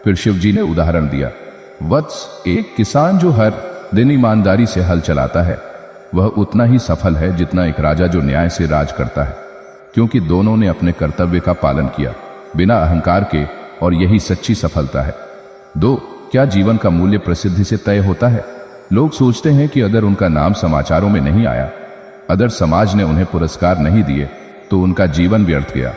फिर शिवजी ने उदाहरण दिया, वत्स, एक किसान जो हर दिन ईमानदारी से हल चलाता है, वह उतना ही सफल है जितना एक राजा जो न्याय से राज करता है, क्योंकि दोनों ने अपने कर्तव्य का पालन किया बिना अहंकार के, और यही सच्ची सफलता है। 2. क्या जीवन का मूल्य प्रसिद्धि से तय होता है? लोग सोचते हैं कि अगर उनका नाम समाचारों में नहीं आया, अगर समाज ने उन्हें पुरस्कार नहीं दिए, तो उनका जीवन व्यर्थ गया।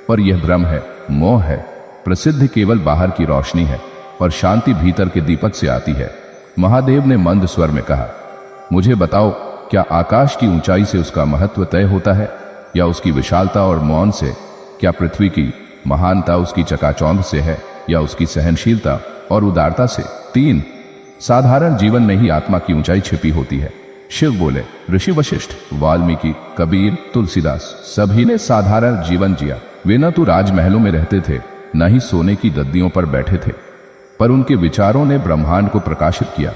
पर यह भ्रम है, मोह है। प्रसिद्धि केवल बाहर की रोशनी है, पर शांति भीतर के दीपक से आती है। महादेव ने मंद स्वर में कहा, मुझे बताओ, क्या आकाश की ऊंचाई से उसका महत्व तय होता है, या उसकी विशालता और मौन से? क्या पृथ्वी की महानता उसकी चकाचौंध से है, या उसकी सहनशीलता और उदारता से? 3. साधारण जीवन में ही आत्मा की ऊंचाई छिपी होती है। शिव बोले, ऋषि वशिष्ठ, वाल्मीकि, कबीर, तुलसीदास, सभी ने साधारण जीवन जिया। वे न तो राजमहलों में रहते थे, न ही सोने की गद्दियों पर बैठे थे, पर उनके विचारों ने ब्रह्मांड को प्रकाशित किया।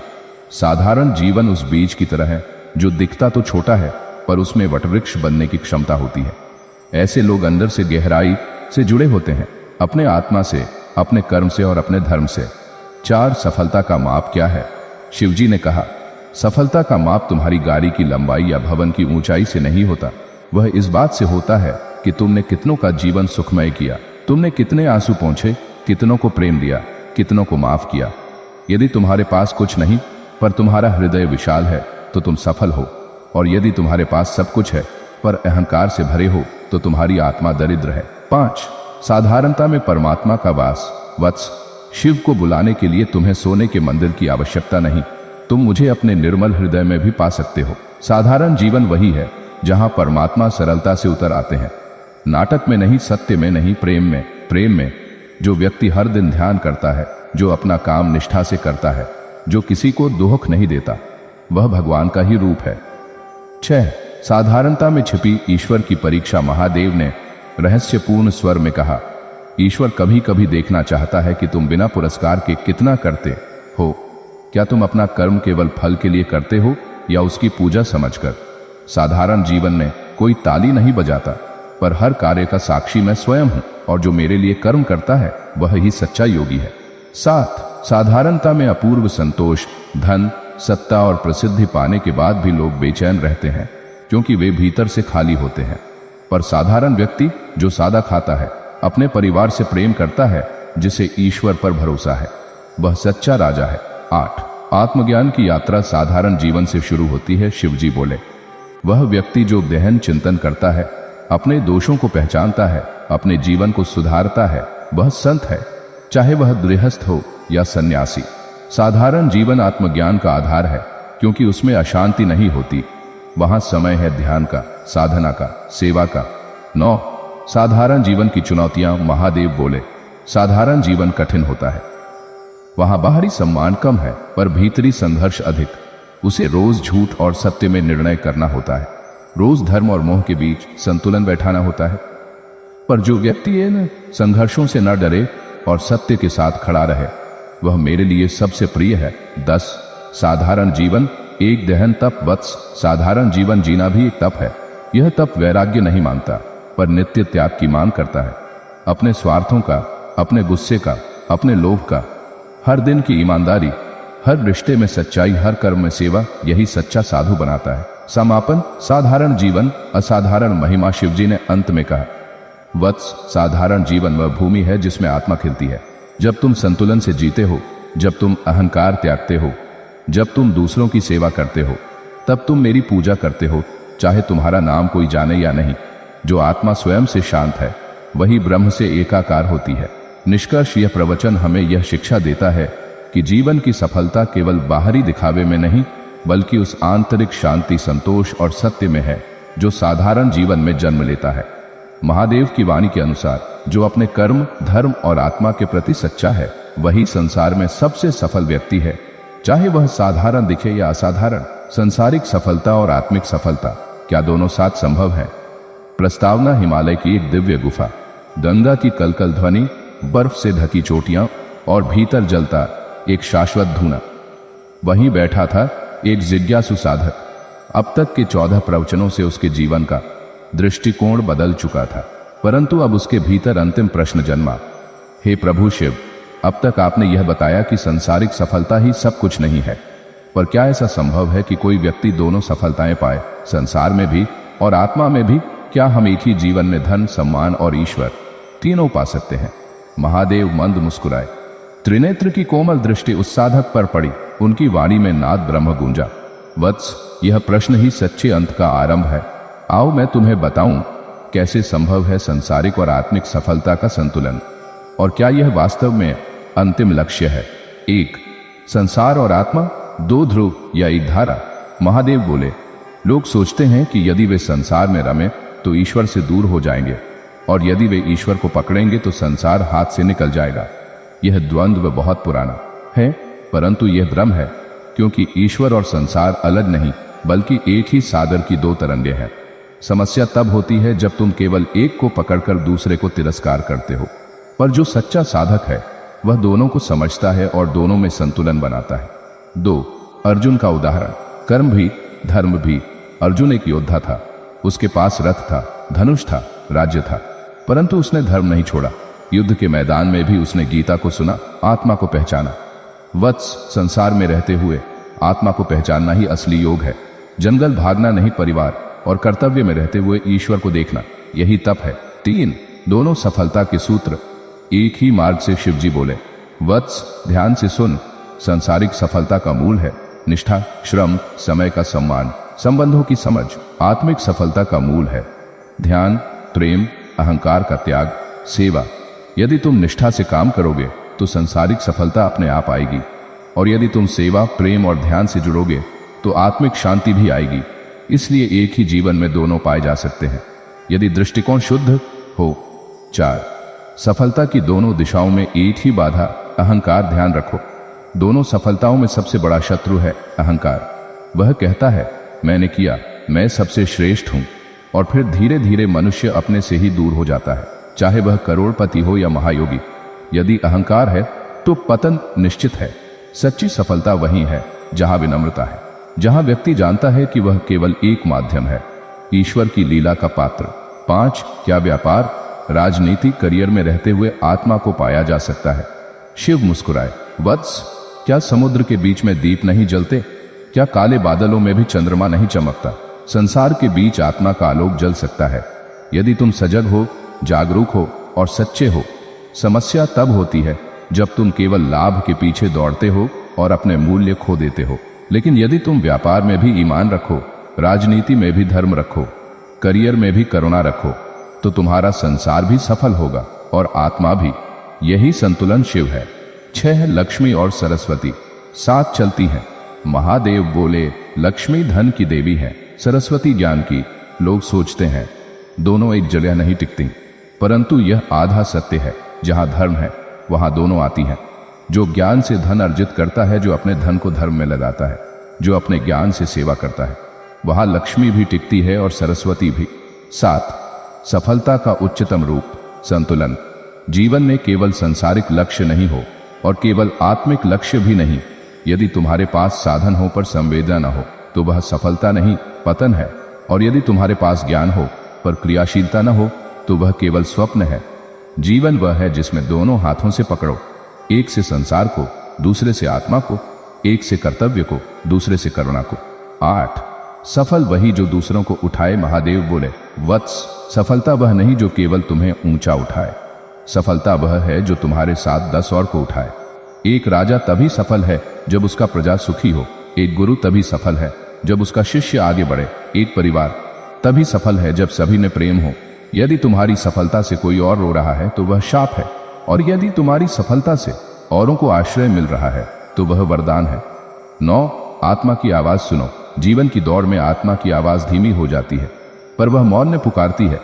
साधारण जीवन उस बीज की तरह है जो दिखता तो छोटा है, पर उसमें वटवृक्ष बनने की क्षमता होती है। ऐसे लोग अंदर से गहराई से जुड़े होते हैं, अपने आत्मा से, अपने कर्म से और अपने धर्म से। 4. सफलता का माप क्या है? शिवजी ने कहा, सफलता का माप तुम्हारी गाड़ी की लंबाई या भवन की ऊंचाई से नहीं होता। वह इस बात से होता है कि तुमने कितनों का जीवन सुखमय किया, तुमने कितने आंसू पोंछे, कितनों को प्रेम दिया, कितनों को माफ किया। यदि तुम्हारे पास कुछ नहीं, पर तुम्हारा हृदय विशाल है, तो तुम सफल हो। और यदि तुम्हारे पास सब कुछ है, पर अहंकार से भरे हो, तो तुम्हारी आत्मा दरिद्र है। 5. साधारणता में परमात्मा का वास। वत्स, शिव को बुलाने के लिए तुम्हें सोने के मंदिर की आवश्यकता नहीं, तुम मुझे अपने निर्मल हृदय में भी पा सकते हो। साधारण जीवन वही है जहां परमात्मा सरलता से उतर आते हैं। नाटक में नहीं, सत्य में नहीं, प्रेम में। प्रेम में जो व्यक्ति हर दिन ध्यान करता है, जो अपना काम निष्ठा से करता है, जो किसी को दुख नहीं देता, वह भगवान का ही रूप है। 6. साधारणता में छिपी ईश्वर की परीक्षा। महादेव ने रहस्यपूर्ण स्वर में कहा, ईश्वर कभी कभी देखना चाहता है कि तुम बिना पुरस्कार के कितना करते हो। क्या तुम अपना कर्म केवल फल के लिए करते हो, या उसकी पूजा समझकर? साधारण जीवन में कोई ताली नहीं बजाता, पर हर कार्य का साक्षी मैं स्वयं हूं, और जो मेरे लिए कर्म करता है वह ही सच्चा योगी है। 7. साधारणता में अपूर्व संतोष। धन, सत्ता और प्रसिद्धि पाने के बाद भी लोग बेचैन रहते हैं, क्योंकि वे भीतर से खाली होते हैं। पर साधारण व्यक्ति जो सादा खाता है, अपने परिवार से प्रेम करता है, जिसे ईश्वर पर भरोसा है, वह सच्चा राजा है। 8. आत्मज्ञान की यात्रा साधारण जीवन से शुरू होती है। शिवजी बोले, वह व्यक्ति जो गहन चिंतन करता है, अपने दोषों को पहचानता है, अपने जीवन को सुधारता है, वह संत है, चाहे वह गृहस्थ हो या सन्यासी। साधारण जीवन आत्मज्ञान का आधार है, क्योंकि उसमें अशांति नहीं होती। वहां समय है ध्यान का, साधना का, सेवा का। 9. साधारण जीवन की चुनौतियां। महादेव बोले, साधारण जीवन कठिन होता है। वहां बाहरी सम्मान कम है, पर भीतरी संघर्ष अधिक। उसे रोज झूठ और सत्य में निर्णय करना होता है, रोज धर्म और मोह के बीच संतुलन बैठाना होता है। पर जो व्यक्ति इन संघर्षों से न डरे और सत्य के साथ खड़ा रहे, वह मेरे लिए सबसे प्रिय है। 10. साधारण जीवन एक दहन तप। वत्स, साधारण जीवन जीना भी एक तप है। यह तप वैराग्य नहीं मांगता, पर नित्य त्याग की मांग करता है। अपने स्वार्थों का, अपने गुस्से का, अपने लोभ का, हर दिन की ईमानदारी, हर रिश्ते में सच्चाई, हर कर्म में सेवा, यही सच्चा साधु बनाता है। समापन। साधारण जीवन असाधारण महिमा। शिवजी ने अंत में कहा, वत्स, साधारण जीवन वह भूमि है जिसमें आत्मा खिलती है। जब तुम संतुलन से जीते हो, जब तुम अहंकार त्यागते हो, जब तुम दूसरों की सेवा करते हो, तब तुम मेरी पूजा करते हो, चाहे तुम्हारा नाम कोई जाने या नहीं। जो आत्मा स्वयं से शांत है, वही ब्रह्म से एकाकार होती है। निष्कर्ष, यह प्रवचन हमें यह शिक्षा देता है कि जीवन की सफलता केवल बाहरी दिखावे में नहीं, बल्कि उस आंतरिक शांति, संतोष और सत्य में है जो साधारण जीवन में जन्म लेता है। महादेव की वाणी के अनुसार जो अपने कर्म, धर्म और आत्मा के प्रति सच्चा है, वही संसार में सबसे सफल व्यक्ति है, चाहे वह साधारण दिखे या असाधारण। संसारिक सफलता और आत्मिक सफलता क्या दोनों साथ संभव है? प्रस्तावना। हिमालय की एक दिव्य गुफा, गंगा की कलकल ध्वनि, बर्फ से ढकी चोटियां और भीतर जलता एक शाश्वत धुआं। वहीं बैठा था एक जिज्ञासु साधक। अब तक के 14 प्रवचनों से उसके जीवन का दृष्टिकोण बदल चुका था, परंतु अब उसके भीतर अंतिम प्रश्न जन्मा, हे प्रभु शिव, अब तक आपने यह बताया कि संसारिक सफलता ही सब कुछ नहीं है, पर क्या ऐसा संभव है कि कोई व्यक्ति दोनों सफलताएं पाए, संसार में भी और आत्मा में भी? क्या हम एक ही जीवन में धन, सम्मान और ईश्वर तीनों पा सकते हैं? महादेव मंद मुस्कुराए, त्रिनेत्र की कोमल दृष्टि उस साधक पर पड़ी। उनकी वाणी में नाद ब्रह्म गूंजा। वत्स, यह प्रश्न ही सच्चे अंत का आरंभ है। आओ मैं तुम्हें बताऊं कैसे संभव है संसारिक और आत्मिक सफलता का संतुलन, और क्या यह वास्तव में अंतिम लक्ष्य है। 1. संसार और आत्मा, 2 ध्रुव या एक धारा। महादेव बोले, लोग सोचते हैं कि यदि वे संसार में रमे तो ईश्वर से दूर हो जाएंगे, और यदि वे ईश्वर को पकड़ेंगे तो संसार हाथ से निकल जाएगा। यह द्वंद्व बहुत पुराना है, परंतु यह भ्रम है, क्योंकि ईश्वर और संसार अलग नहीं बल्कि एक ही सागर की 2 तरंगे हैं। समस्या तब होती है जब तुम केवल एक को पकड़कर दूसरे को तिरस्कार करते हो, पर जो सच्चा साधक है वह दोनों को समझता है और दोनों में संतुलन बनाता है। 2. अर्जुन का उदाहरण। कर्म भी धर्म भी। अर्जुन एक योद्धा था, उसके पास रथ था, धनुष था, राज्य था, परंतु उसने धर्म नहीं छोड़ा। युद्ध के मैदान में भी उसने गीता को सुना, आत्मा को पहचाना। वत्स, संसार में रहते हुए आत्मा को पहचानना ही असली योग है। जंगल भागना नहीं, परिवार और कर्तव्य में रहते हुए ईश्वर को देखना, यही तप है। 3. दोनों सफलता के सूत्र। एक ही मार्ग से शिवजी बोले, वत्स ध्यान से सुन, सांसारिक सफलता का मूल है निष्ठा, श्रम, समय का सम्मान, संबंधों की समझ। आत्मिक सफलता का मूल है ध्यान, प्रेम, अहंकार का त्याग, सेवा। यदि तुम निष्ठा से काम करोगे तो सांसारिक सफलता अपने आप आएगी, और यदि तुम सेवा, प्रेम और ध्यान से जुड़ोगे तो आत्मिक शांति भी आएगी। इसलिए एक ही जीवन में दोनों पाए जा सकते हैं यदि दृष्टिकोण शुद्ध हो। 4. सफलता की दोनों दिशाओं में एक ही बाधा, अहंकार। ध्यान रखो, दोनों सफलताओं में सबसे बड़ा शत्रु है अहंकार। वह कहता है मैंने किया, मैं सबसे श्रेष्ठ हूं, और फिर धीरे धीरे मनुष्य अपने से ही दूर हो जाता है, चाहे वह करोड़पति हो या महायोगी। यदि अहंकार है तो पतन निश्चित है। सच्ची सफलता वही है जहां विनम्रता है, जहां व्यक्ति जानता है कि वह केवल एक माध्यम है, ईश्वर की लीला का पात्र। 5. क्या व्यापार, राजनीति, करियर में रहते हुए आत्मा को पाया जा सकता है। शिव मुस्कुराए, वत्स क्या समुद्र के बीच में दीप नहीं जलते? क्या काले बादलों में भी चंद्रमा नहीं चमकता? संसार के बीच आत्मा का आलोक जल सकता है यदि तुम सजग हो, जागरूक हो और सच्चे हो। समस्या तब होती है जब तुम केवल लाभ के पीछे दौड़ते हो और अपने मूल्य खो देते हो। लेकिन यदि तुम व्यापार में भी ईमान रखो, राजनीति में भी धर्म रखो, करियर में भी करुणा रखो, तो तुम्हारा संसार भी सफल होगा और आत्मा भी। यही संतुलन शिव है। 6. लक्ष्मी और सरस्वती साथ चलती हैं। महादेव बोले, लक्ष्मी धन की देवी है, सरस्वती ज्ञान की। लोग सोचते हैं दोनों एक जगह नहीं टिकती, परंतु यह आधा सत्य है। जहां धर्म है वहां दोनों आती हैं। जो ज्ञान से धन अर्जित करता है, जो अपने धन को धर्म में लगाता है, जो अपने ज्ञान से सेवा करता है, वहां लक्ष्मी भी टिकती है और सरस्वती भी। 7. सफलता का उच्चतम रूप, संतुलन। जीवन में केवल संसारिक लक्ष्य नहीं हो और केवल आत्मिक लक्ष्य भी नहीं। यदि तुम्हारे पास साधन हो पर संवेदना न हो तो वह सफलता नहीं, पतन है। और यदि तुम्हारे पास ज्ञान हो पर क्रियाशीलता न हो तो वह केवल स्वप्न है। जीवन वह है जिसमें दोनों हाथों से पकड़ो, एक से संसार को, दूसरे से आत्मा को, एक से कर्तव्य को, दूसरे से करुणा को। 8. सफल वही जो दूसरों को उठाए। महादेव बोले, वत्स सफलता वह नहीं जो केवल तुम्हें ऊंचा उठाए, सफलता वह है जो तुम्हारे साथ 10 और को उठाए। एक राजा तभी सफल है जब उसका प्रजा सुखी हो। एक गुरु तभी सफल है जब उसका शिष्य आगे बढ़े। एक परिवार तभी सफल है जब सभी में प्रेम हो। यदि तुम्हारी सफलता से कोई और रो रहा है तो वह शाप है, और यदि तुम्हारी सफलता से औरों को आश्रय मिल रहा है तो वह वरदान है। 9. आत्मा की आवाज सुनो। जीवन की दौड़ में आत्मा की आवाज धीमी हो जाती है, पर वह मौन में पुकारती है,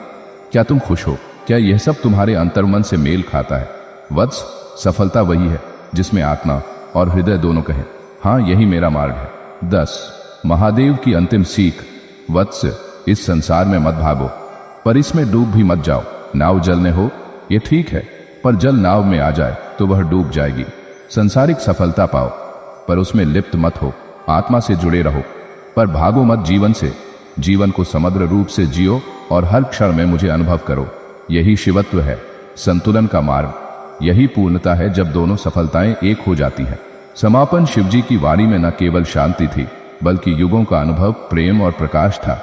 क्या तुम खुश हो? क्या यह सब तुम्हारे अंतर्मन से मेल खाता है? वत्स सफलता वही है जिसमें आत्मा और हृदय दोनों कहें, हाँ यही मेरा मार्ग है। 10. महादेव की अंतिम सीख। वत्स इस संसार में मत भागो, पर इसमें डूब भी मत जाओ। नाव जलने हो ये ठीक है, पर जल नाव में आ जाए तो वह डूब जाएगी। संसारिक सफलता पाओ पर उसमें लिप्त मत हो। आत्मा से जुड़े रहो पर भागो मत जीवन से। जीवन को समग्र रूप से जियो और हर क्षण में मुझे अनुभव करो। यही शिवत्व है, संतुलन का मार्ग। यही पूर्णता है जब दोनों सफलताएं एक हो जाती हैं। समापन शिवजी की वाणी में न केवल शांति थी बल्कि युगों का अनुभव, प्रेम और प्रकाश था।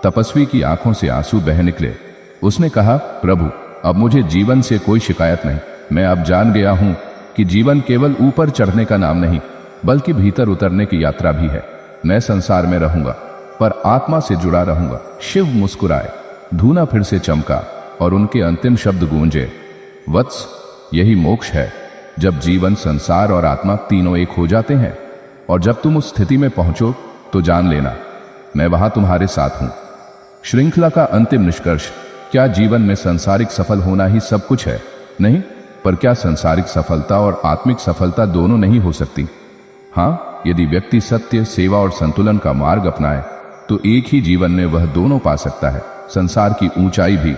तपस्वी की आंखों से आंसू बह निकले। उसने कहा, प्रभु अब मुझे जीवन से कोई शिकायत नहीं। मैं अब जान गया हूं कि जीवन केवल ऊपर चढ़ने का नाम नहीं बल्कि भीतर उतरने की यात्रा भी है। मैं संसार में रहूंगा पर आत्मा से जुड़ा रहूंगा। शिव मुस्कुराए, धूना फिर से चमका और उनके अंतिम शब्द गूंजे, वत्स, यही मोक्ष है, जब जीवन, संसार और आत्मा तीनों एक हो जाते हैं। और जब तुम उस स्थिति में पहुंचो तो जान लेना मैं वहां तुम्हारे साथ हूं। श्रृंखला का अंतिम निष्कर्ष, क्या जीवन में सांसारिक सफल होना ही सब कुछ है? नहीं, पर क्या सांसारिक सफलता और आत्मिक सफलता दोनों नहीं हो सकती? हाँ, यदि व्यक्ति सत्य, सेवा और संतुलन का मार्ग अपनाए तो एक ही जीवन में वह दोनों पा सकता है, संसार की ऊंचाई भी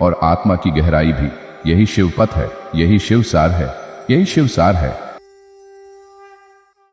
और आत्मा की गहराई भी। यही शिव पथ है, यही शिव सार है, यही शिव सार है।